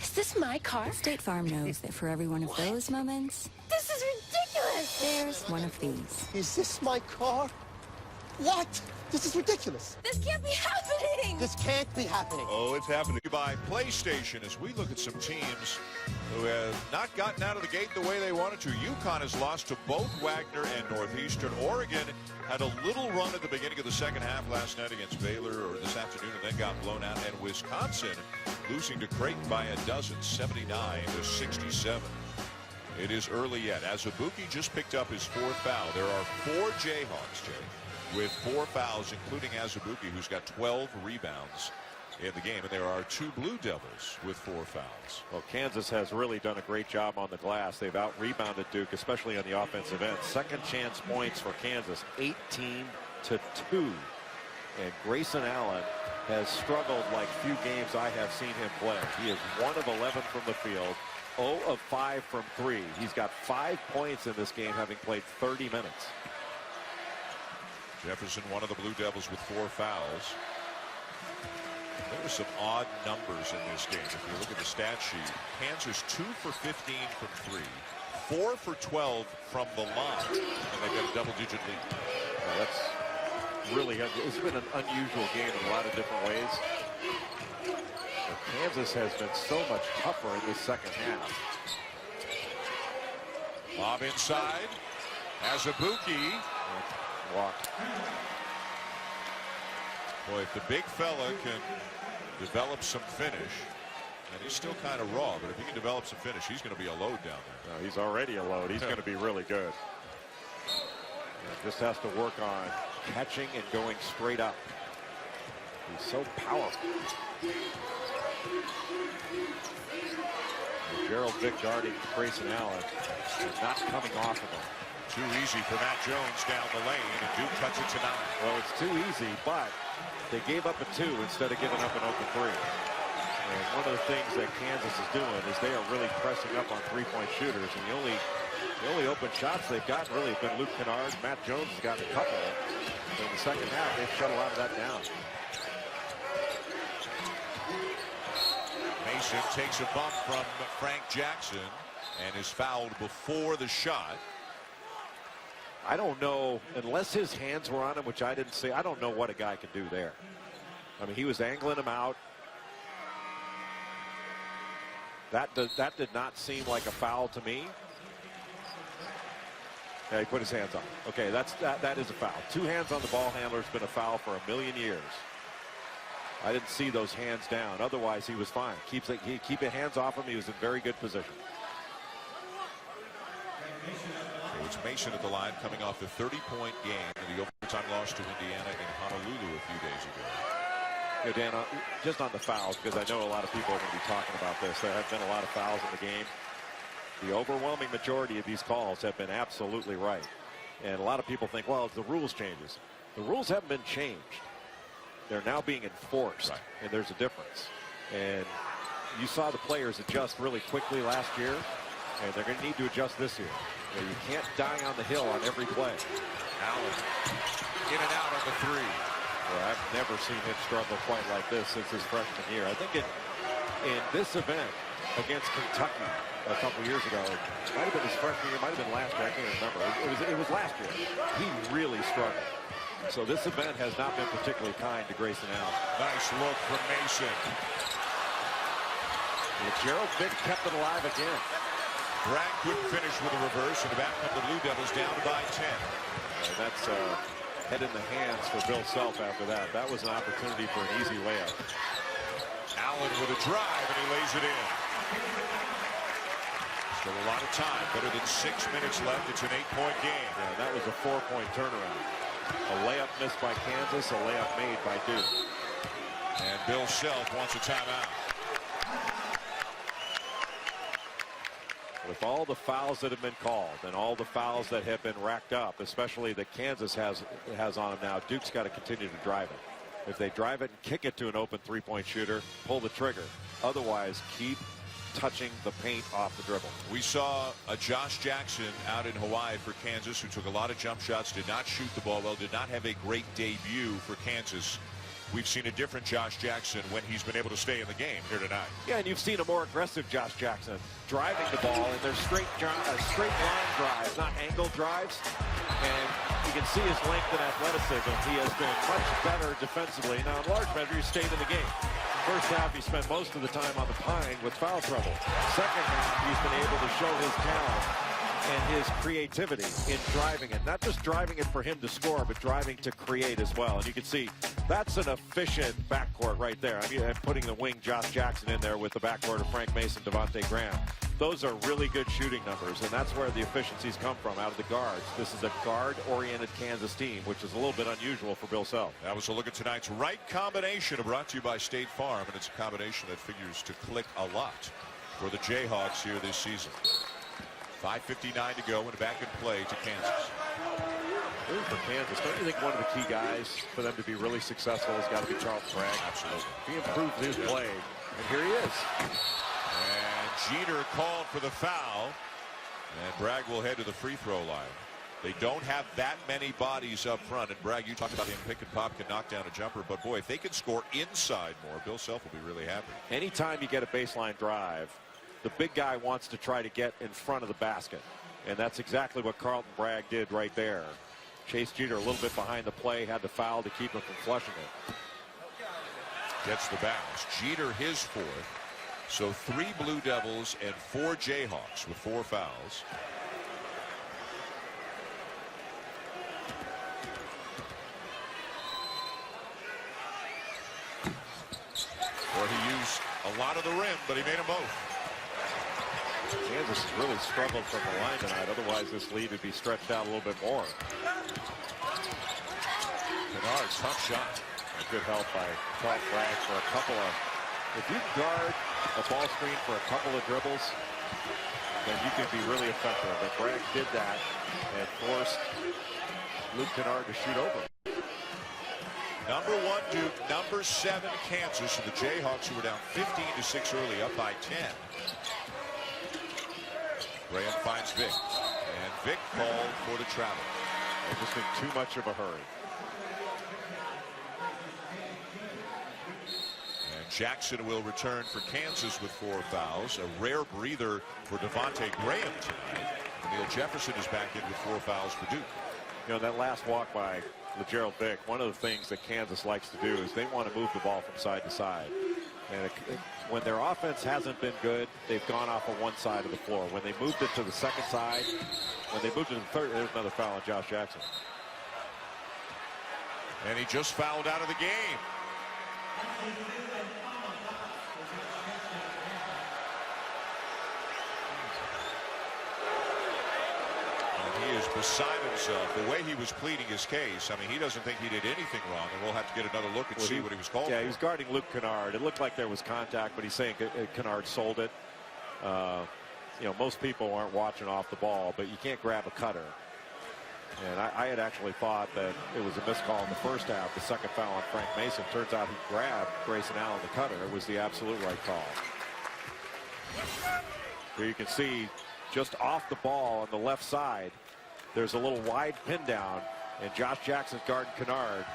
Is this my car? State Farm knows that for every one of those moments, This is ridiculous! there's one of these. Is this my car? What? This is ridiculous. This can't be happening! This can't be happening. Oh, it's happening. By PlayStation, as we look at some teams who have not gotten out of the gate the way they wanted to. UConn has lost to both Wagner and Northeastern. Oregon had a little run at the beginning of the second half last night against Baylor, or this afternoon, and then got blown out. And Wisconsin losing to Creighton by a dozen, 79-67. It is early yet. Azubuike just picked up his fourth foul. There are 4 Jayhawks, Jay, with 4 fouls, including Azubuike, who's got 12 rebounds in the game. And there are 2 Blue Devils with 4 fouls. Well, Kansas has really done a great job on the glass. They've out-rebounded Duke, especially on the offensive end. Second chance points for Kansas, 18-2. And Grayson Allen has struggled like few games I have seen him play. He is 1 of 11 from the field, 0 of 5 from 3. He's got 5 points in this game, having played 30 minutes. Jefferson, one of the Blue Devils with 4 fouls. There were some odd numbers in this game. If you look at the stat sheet, Kansas 2 for 15 from 3, 4 for 12 from the line, and they've got a double-digit lead. That's really, it's been an unusual game in a lot of different ways. But Kansas has been so much tougher in this second half. Lob inside. Azubuike. Walked. Boy, if the big fella can develop some finish, and he's still kind of raw, but if he can develop some finish, he's going to be a load down there. No, he's already a load. He's going to be really good. Just has to work on catching and going straight up. He's so powerful. Gerald Vick guarding Grayson Allen and not coming off of him. Too easy for Matt Jones down the lane, and Duke cuts it to 9. Well, it's too easy, but they gave up a 2 instead of giving up an open 3. And one of the things that Kansas is doing is they are really pressing up on three-point shooters, and the only open shots they've gotten really have been Luke Kennard. Matt Jones has gotten a couple. In the second half, they've shut a lot of that down. Mason takes a bump from Frank Jackson and is fouled before the shot. I don't know, unless his hands were on him, which I didn't see, I don't know what a guy can do there. I mean, he was angling him out. That did not seem like a foul to me. Yeah, he put his hands on. Okay, that is a foul. 2 hands on the ball handler has been a foul for a million years. I didn't see those hands down. Otherwise, he was fine. Keep his hands off him. He was in very good position. It's Mason at the line, coming off the 30-point game in the overtime loss to Indiana in Honolulu a few days ago. Yeah, Dan, just on the fouls, because I know a lot of people are going to be talking about this. There have been a lot of fouls in the game. The overwhelming majority of these calls have been absolutely right. And a lot of people think, well, it's the rules changes. The rules haven't been changed. They're now being enforced, right. And there's a difference. And you saw the players adjust really quickly last year, and they're going to need to adjust this year. You can't die on the hill on every play. Allen in and out on the 3. Well, I've never seen him struggle quite like this since his freshman year. I think in this event against Kentucky a couple years ago, it might have been his freshman year, might have been last year, I can't remember. It was last year. He really struggled. So this event has not been particularly kind to Grayson Allen. Nice look from Mason. Gerald Vick kept it alive again. Bragg couldn't finish with a reverse, and back come the Blue Devils down by 10. That's head in the hands for Bill Self after that. That was an opportunity for an easy layup. Allen with a drive, and he lays it in. Still a lot of time. Better than 6 minutes left. It's an 8-point game. Yeah, that was a 4-point turnaround. A layup missed by Kansas, a layup made by Duke. And Bill Self wants a timeout. With all the fouls that have been called and all the fouls that have been racked up, especially that Kansas has on him now, Duke's got to continue to drive it. If they drive it and kick it to an open 3-point shooter, pull the trigger. Otherwise, keep touching the paint off the dribble. We saw a Josh Jackson out in Hawaii for Kansas who took a lot of jump shots, did not shoot the ball well, did not have a great debut for Kansas. We've seen a different Josh Jackson when he's been able to stay in the game here tonight. Yeah, and you've seen a more aggressive Josh Jackson driving the ball, and they're straight line drives, not angle drives. And you can see his length and athleticism. He has been much better defensively. Now, in large measure, he stayed in the game. First half, he spent most of the time on the pine with foul trouble. Second half, he's been able to show his talent and his creativity in driving it. Not just driving it for him to score, but driving to create as well. And you can see that's an efficient backcourt right there. I mean, putting the wing Josh Jackson in there with the backcourt of Frank Mason, Devontae Graham. Those are really good shooting numbers, and that's where the efficiencies come from, out of the guards. This is a guard-oriented Kansas team, which is a little bit unusual for Bill Self. That was a look at tonight's right combination, brought to you by State Farm, and it's a combination that figures to click a lot for the Jayhawks here this season. 5:59 to go and back in play to Kansas. Really for Kansas, don't you think one of the key guys for them to be really successful has got to be Charles Bragg? Absolutely. He improved his play, and here he is. And Jeter called for the foul, and Bragg will head to the free throw line. They don't have that many bodies up front, and Bragg, you talked about him pick and pop, can knock down a jumper, but boy, if they can score inside more, Bill Self will be really happy. Anytime you get a baseline drive, the big guy wants to try to get in front of the basket, and that's exactly what Carlton Bragg did right there. Chase Jeter a little bit behind the play, had the foul to keep him from flushing it. Gets the bounce. Jeter his 4th. So 3 Blue Devils and 4 Jayhawks with 4 fouls. Or he used a lot of the rim, but he made them both. Kansas has really struggled from the line tonight. Otherwise, this lead would be stretched out a little bit more. Kennard, tough shot. A good help by Carlton Bragg for a couple of... If you guard a ball screen for a couple of dribbles, then you can be really effective. But Bragg did that and forced Luke Kennard to shoot over. Number 1 Duke, number 7 Kansas, and the Jayhawks, who were down 15-6 early, up by 10. Graham finds Vick, and Vick called for the travel. They're just in too much of a hurry. And Jackson will return for Kansas with 4 fouls. A rare breather for Devontae Graham tonight. Neil Jefferson is back in with 4 fouls for Duke. You know, that last walk by LeGerald Vick, one of the things that Kansas likes to do is they want to move the ball from side to side. And when their offense hasn't been good, they've gone off of one side of the floor. When they moved it to the second side, when they moved it to the third, there's another foul on Josh Jackson. And he just fouled out of the game. He is beside himself. The way he was pleading his case, I mean, he doesn't think he did anything wrong, and we'll have to get another look and see what he was called for. Yeah, he was guarding Luke Kennard. It looked like there was contact, but he's saying Kennard sold it. You know, most people aren't watching off the ball, but you can't grab a cutter. And I had actually thought that it was a missed call in the first half, the second foul on Frank Mason. Turns out he grabbed Grayson Allen, the cutter. It was the absolute right call. Here you can see just off the ball on the left side, there's a little wide pin down, and Josh Jackson's guarding Kennard.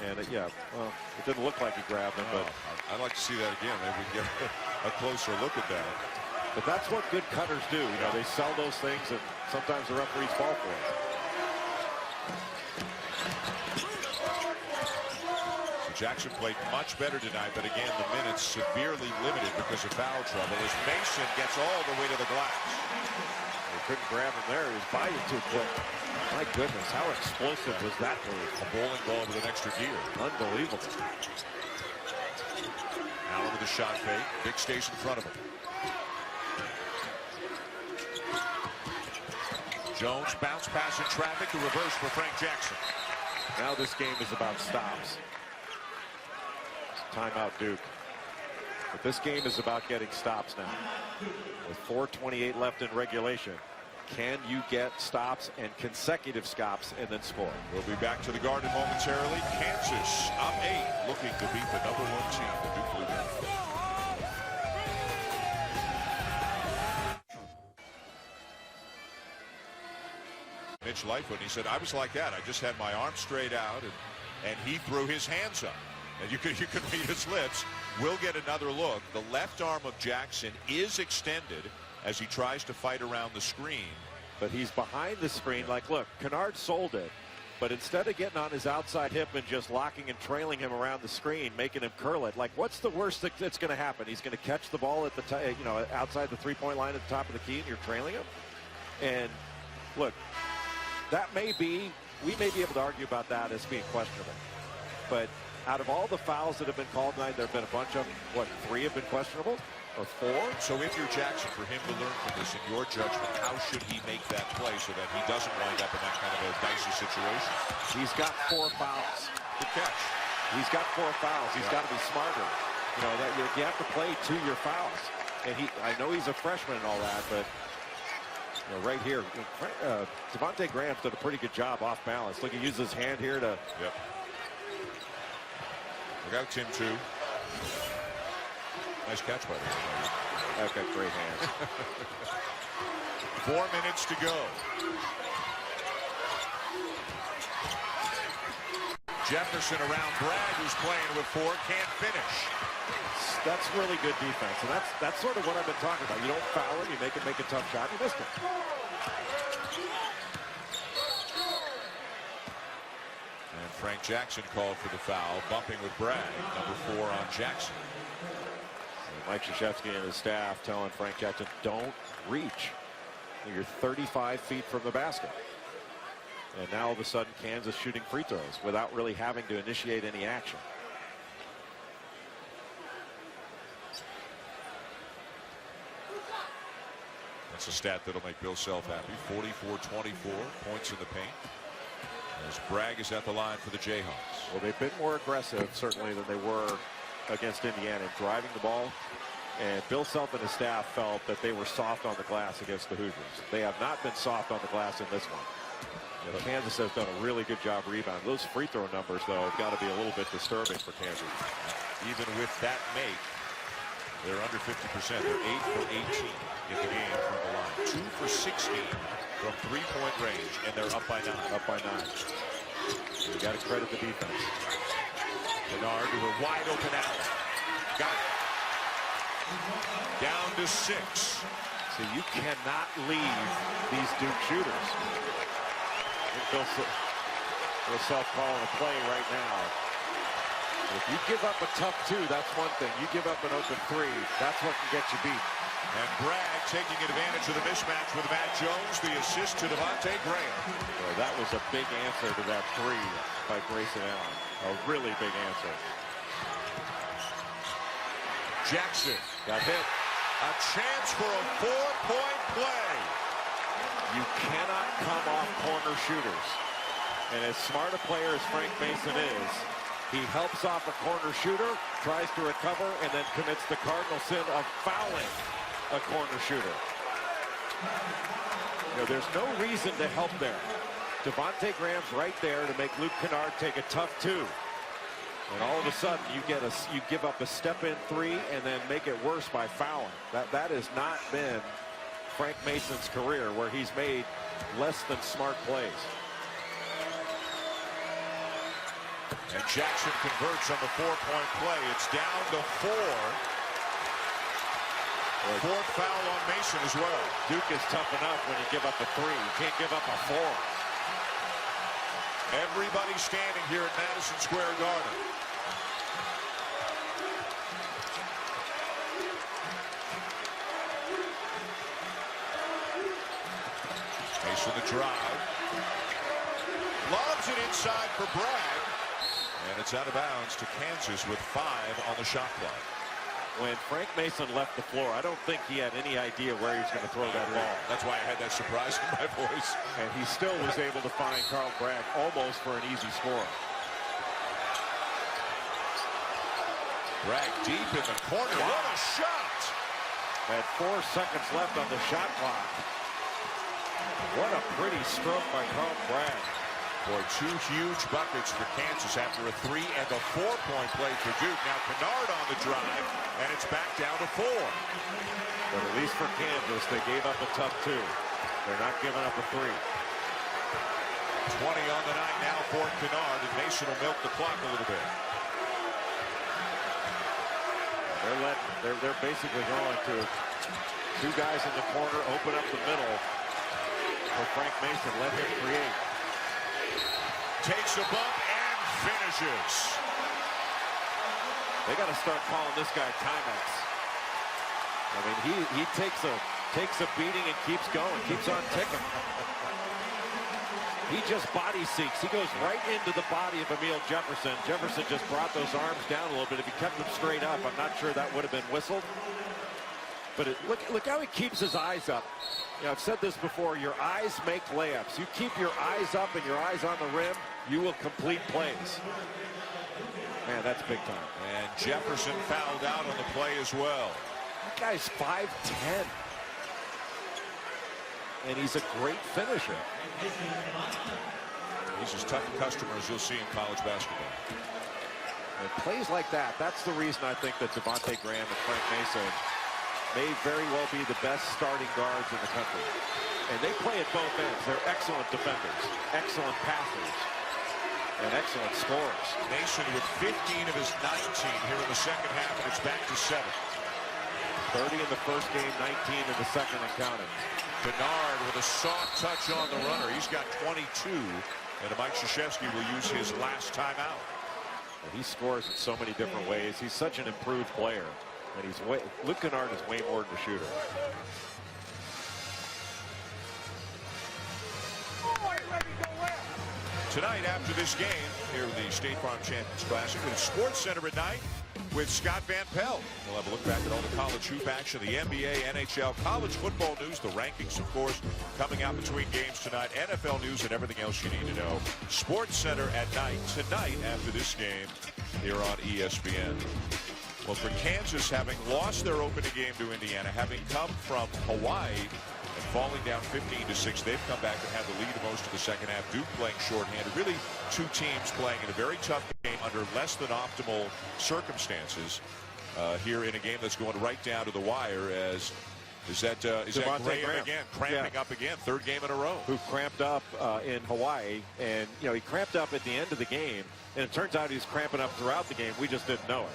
And yeah, well, it didn't look like he grabbed him, but I'd like to see that again. Maybe we can get a closer look at that. But that's what good cutters do. You know, they sell those things, and sometimes the referees fall for it. So Jackson played much better tonight, but again, the minutes severely limited because of foul trouble as Mason gets all the way to the glass. They couldn't grab him there. He was by you too quick. My goodness, how explosive was that move? A bowling ball with an extra gear. Unbelievable. Allen with a shot fake. Vick stays in front of him. Jones bounce pass in traffic. The reverse for Frank Jackson. Now this game is about stops. Timeout Duke. But this game is about getting stops now. With 4:28 left in regulation, can you get stops and consecutive stops and then score? We'll be back to the Garden momentarily. Kansas up 8, looking to beat the #1 team, the Duke Blue Devils. Mitch Lightfoot, he said, I was like that. I just had my arm straight out, and he threw his hands up. And you could read his lips. We'll get another look. The left arm of Jackson is extended as he tries to fight around the screen. But he's behind the screen. Like, look, Kennard sold it. But instead of getting on his outside hip and just locking and trailing him around the screen, making him curl it, like, what's the worst that's going to happen? He's going to catch the ball at the outside the three-point line at the top of the key, and you're trailing him. And look, that may be, we may be able to argue about that as being questionable. But out of all the fouls that have been called tonight, there have been a bunch of them. What, 3 have been questionable? Or 4? So if you're Jackson, for him to learn from this, in your judgment, how should he make that play so that he doesn't wind up in that kind of a dicey situation? He's got 4 fouls. Good catch. He's got 4 fouls. He's got to be smarter. You know, that you have to play to your fouls. And I know he's a freshman and all that, but you know, right here, Devontae Graham's done a pretty good job off balance. Look, he uses his hand here to. Yep. Look out, Tim, too. Nice catch by the way. I've got great hands. 4 minutes to go. Jefferson around Bragg, who's playing with 4, can't finish. That's really good defense, and that's sort of what I've been talking about. You don't foul it, you make a tough shot, you missed it. And Frank Jackson called for the foul, bumping with Bragg, number 4 on Jackson. And Mike Krzyzewski and his staff telling Frank Jackson, don't reach. You're 35 feet from the basket. And now all of a sudden Kansas shooting free throws without really having to initiate any action. That's a stat that'll make Bill Self happy. 44-24 points in the paint. As Bragg is at the line for the Jayhawks. Well, they've been more aggressive, certainly, than they were against Indiana, driving the ball. And Bill Self and his staff felt that they were soft on the glass against the Hoosiers. They have not been soft on the glass in this one. You know, Kansas has done a really good job rebounding. Those free throw numbers, though, have got to be a little bit disturbing for Kansas. Even with that make, they're under 50%. They're 8 for 18 in the game from the line. 2 for 16 from three-point range, and they're up by 9. Up by 9. You got to credit the defense. Kennard to a wide-open Allen. Got it. Down to 6. So you cannot leave these Duke shooters. Bill Self calling a play right now. If you give up a tough 2, that's one thing. You give up an open 3, that's what can get you beat. And Bragg taking advantage of the mismatch with Matt Jones, the assist to Devontae Graham. Well, that was a big answer to that 3 by Grayson Allen. A really big answer. Jackson got hit. A chance for a 4-point play. You cannot come off corner shooters. And as smart a player as Frank Mason is, he helps off a corner shooter, tries to recover, and then commits the cardinal sin of fouling a corner shooter. You know, there's no reason to help there. Devontae Graham's right there to make Luke Kennard take a tough 2. And all of a sudden, you give up a step-in 3 and then make it worse by fouling. That has not been Frank Mason's career, where he's made less than smart plays. And Jackson converts on the 4-point play. It's down to 4. 4th foul on Mason as well. Duke is tough enough when you give up a 3. You can't give up a 4. Everybody standing here at Madison Square Garden. Mason the drive. Lobs it inside for Bragg. And it's out of bounds to Kansas with 5 on the shot clock. When Frank Mason left the floor, I don't think he had any idea where he was going to throw that ball. That's why I had that surprise in my voice. And he still was able to find Carl Bragg almost for an easy score. Bragg deep in the corner. Wow. What a shot! At 4 seconds left on the shot clock. What a pretty stroke by Carl Bragg. Boy, 2 huge buckets for Kansas after a 3 and a 4-point play for Duke. Now Kennard on the drive, and it's back down to 4. But at least for Kansas, they gave up a tough 2. They're not giving up a 3. 20 on the night now for Kennard, and Mason will milk the clock a little bit. They're basically going to 2 guys in the corner, open up the middle for Frank Mason. Let him create. Takes a bump and finishes. They got to start calling this guy timeouts. I mean, he takes a beating and keeps going, keeps on ticking. He just body seeks. He goes right into the body of Emil Jefferson. Jefferson just brought those arms down a little bit. If he kept them straight up, I'm not sure that would have been whistled. But look how he keeps his eyes up. You know, I've said this before, your eyes make layups. You keep your eyes up and your eyes on the rim, you will complete plays. Man, that's big time. And Jefferson fouled out on the play as well. That guy's 5'10". And he's a great finisher. He's as tough a customer as you'll see in college basketball. And plays like that, that's the reason I think that Devontae Graham and Frank Mason may very well be the best starting guards in the country. And they play at both ends. They're excellent defenders, excellent passers, and excellent scorers. Mason with 15 of his 19 here in the second half, and it's back to 7. 30 in the first game, 19 in the second, and counting. Kennard with a soft touch on the runner. He's got 22, and Mike Krzyzewski will use his last timeout. And he scores in so many different ways. He's such an improved player. And Luke Kennard is way more than a shooter. Tonight, after this game, here at the State Farm Champions Classic, with Sports Center at night with Scott Van Pelt. We'll have a look back at all the college hoop action, the NBA, NHL, college football news, the rankings, of course, coming out between games tonight, NFL news, and everything else you need to know. Sports Center at night tonight after this game here on ESPN. Well, for Kansas, having lost their opening game to Indiana, having come from Hawaii and falling down 15-6, they've come back and had the lead most of the second half. Duke playing shorthanded. Really, 2 teams playing in a very tough game under less than optimal circumstances here in a game that's going right down to the wire. As is that Graham again cramping up again, 3rd game in a row. Who cramped up in Hawaii, and he cramped up at the end of the game, and it turns out he's cramping up throughout the game. We just didn't know it.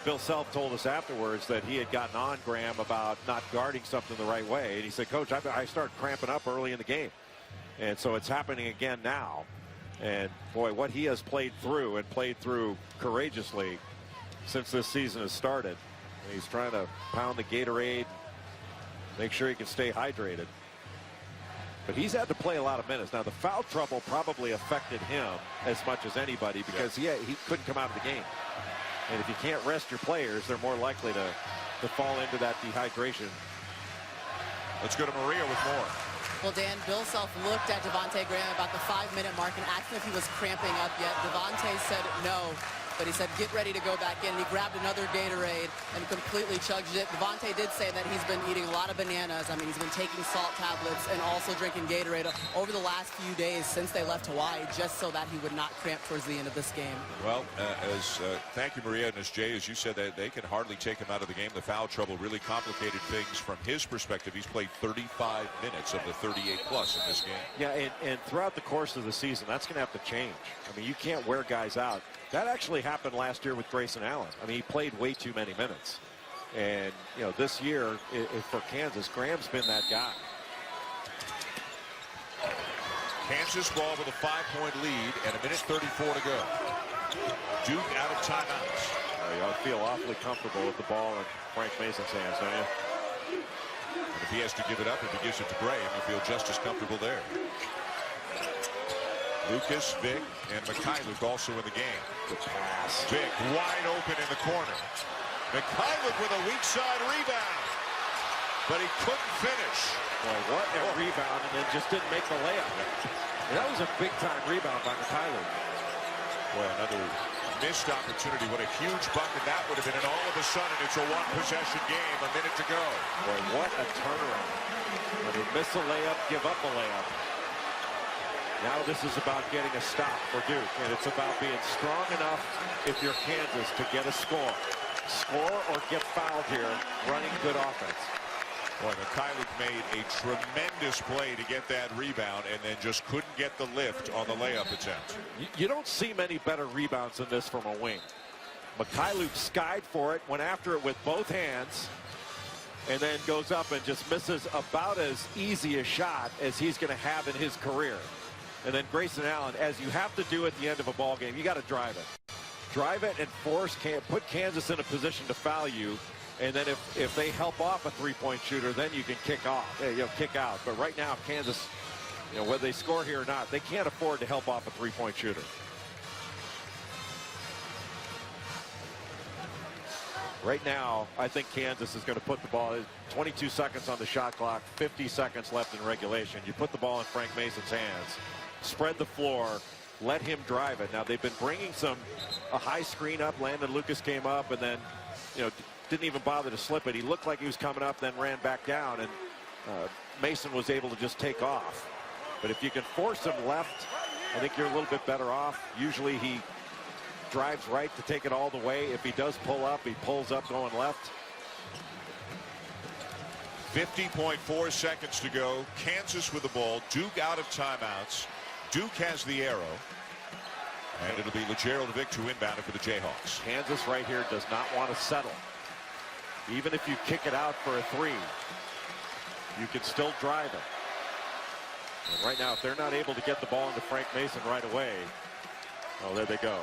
Bill Self told us afterwards that he had gotten on Graham about not guarding something the right way. And he said, Coach, I started cramping up early in the game. And so it's happening again now. And, boy, what he has played through and played through courageously since this season has started. And he's trying to pound the Gatorade, make sure he can stay hydrated. But he's had to play a lot of minutes. Now, the foul trouble probably affected him as much as anybody because he couldn't come out of the game. And if you can't rest your players, they're more likely to fall into that dehydration. Let's go to Maria with more. Well, Dan, Bill Self looked at Devontae Graham about the 5-minute mark and asked him if he was cramping up yet. Devontae said no. But he said, get ready to go back in. He grabbed another Gatorade and completely chugged it. Devontae did say that he's been eating a lot of bananas. I mean, he's been taking salt tablets and also drinking Gatorade over the last few days since they left Hawaii, just so that he would not cramp towards the end of this game. Well, thank you, Maria. And as Jay, as you said, that they can hardly take him out of the game. The foul trouble really complicated things from his perspective. He's played 35 minutes of the 38-plus in this game. Yeah, and throughout the course of the season, that's going to have to change. I mean, you can't wear guys out. That actually happened last year with Grayson Allen. I mean, he played way too many minutes. And, you know, this year for Kansas, Graham's been that guy. Kansas ball with a 5-point lead and 1:34 to go. Duke out of timeouts. You ought to feel awfully comfortable with the ball in Frank Mason's hands, don't you? And if he has to give it up, if he gives it to Graham, you feel just as comfortable there. Lucas, Vic, and Mikhailuk also in the game. Good pass. Vic wide open in the corner. Mikhailuk with a weak side rebound. But he couldn't finish. Boy, what a rebound, and then just didn't make the layup. And that was a big-time rebound by Mikhailuk. Boy, another missed opportunity. What a huge bucket that would have been. And all of a sudden, it's a one-possession game, a minute to go. Boy, what a turnaround. When he missed a layup, give up a layup. Now this is about getting a stop for Duke, and it's about being strong enough, if you're Kansas, to get a score. Score or get fouled here, running good offense. Boy, Mikhailuk made a tremendous play to get that rebound and then just couldn't get the lift on the layup attempt. You don't see many better rebounds than this from a wing. Mikhailuk skied for it, went after it with both hands, and then goes up and just misses about as easy a shot as he's going to have in his career. And then Grayson Allen, as you have to do at the end of a ball game, you got to drive it. Drive it and put Kansas in a position to foul you. And then if they help off a three-point shooter, then you can kick out. But right now, Kansas, whether they score here or not, they can't afford to help off a three-point shooter. Right now, I think Kansas is going to put the ball, 22 seconds on the shot clock, 50 seconds left in regulation. You put the ball in Frank Mason's hands, spread the floor, let him drive it. Now, they've been bringing a high screen up. Landon Lucas came up and then, didn't even bother to slip it. He looked like he was coming up, then ran back down, and Mason was able to just take off. But if you can force him left, I think you're a little bit better off. Usually he drives right to take it all the way. If he does pull up, he pulls up going left. 50.4 seconds to go. Kansas with the ball. Duke out of timeouts. Duke has the arrow. And it'll be LeGerald Vic to inbound it for the Jayhawks. Kansas right here does not want to settle. Even if you kick it out for a three, you can still drive it. And right now, if they're not able to get the ball into Frank Mason right away, oh, there they go.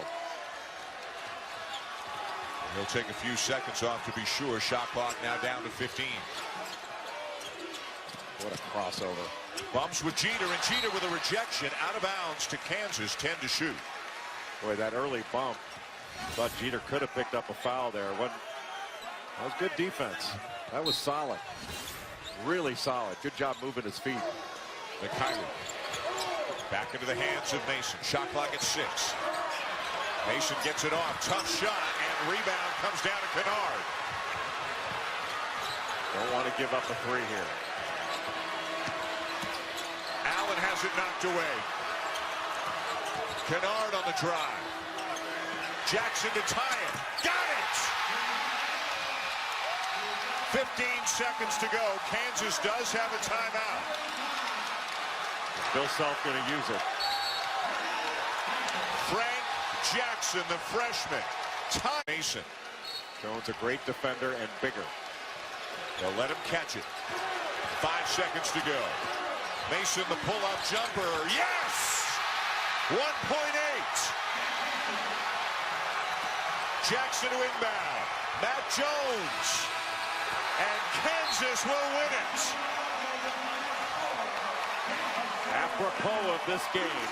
He'll take a few seconds off to be sure. Shot clock now down to 15. What a crossover. Bumps with Jeter, and Jeter with a rejection out of bounds to Kansas, 10 to shoot. Boy, that early bump, thought Jeter could have picked up a foul there. That was good defense. That was solid. Really solid. Good job moving his feet. Mikhailuk back into the hands of Mason. Shot clock at 6. Mason gets it off. Tough shot, and rebound comes down to Kennard. Don't want to give up a three here. Allen has it knocked away. Kennard on the drive. Jackson to tie it. Got it! 15 seconds to go. Kansas does have a timeout. Bill Self going to use it. Frank Jackson, the freshman. Mason. Jones a great defender and bigger. They'll let him catch it. 5 seconds to go. Mason the pull-up jumper. Yes! 1.8. Jackson to inbound. Matt Jones. And Kansas will win it. Apropos of this game,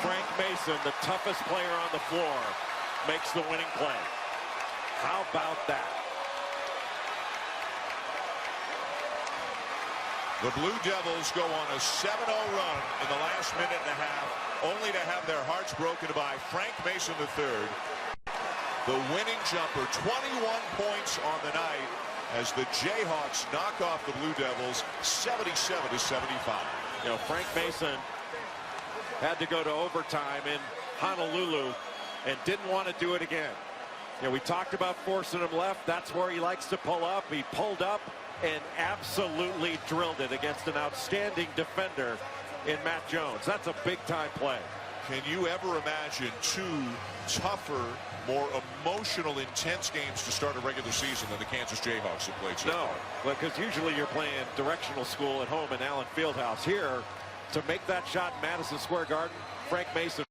Frank Mason, the toughest player on the floor, makes the winning play. How about that? The Blue Devils go on a 7-0 run in the last minute and a half, only to have their hearts broken by Frank Mason III. The winning jumper, 21 points on the night, as the Jayhawks knock off the Blue Devils 77-75. You know, Frank Mason had to go to overtime in Honolulu and didn't want to do it again. You know, we talked about forcing him left. That's where he likes to pull up. He pulled up and absolutely drilled it against an outstanding defender in Matt Jones. That's a big-time play. Can you ever imagine two tougher, more emotional, intense games to start a regular season than the Kansas Jayhawks have played so far? No, because usually you're playing directional school at home in Allen Fieldhouse. Here, to make that shot in Madison Square Garden, Frank Mason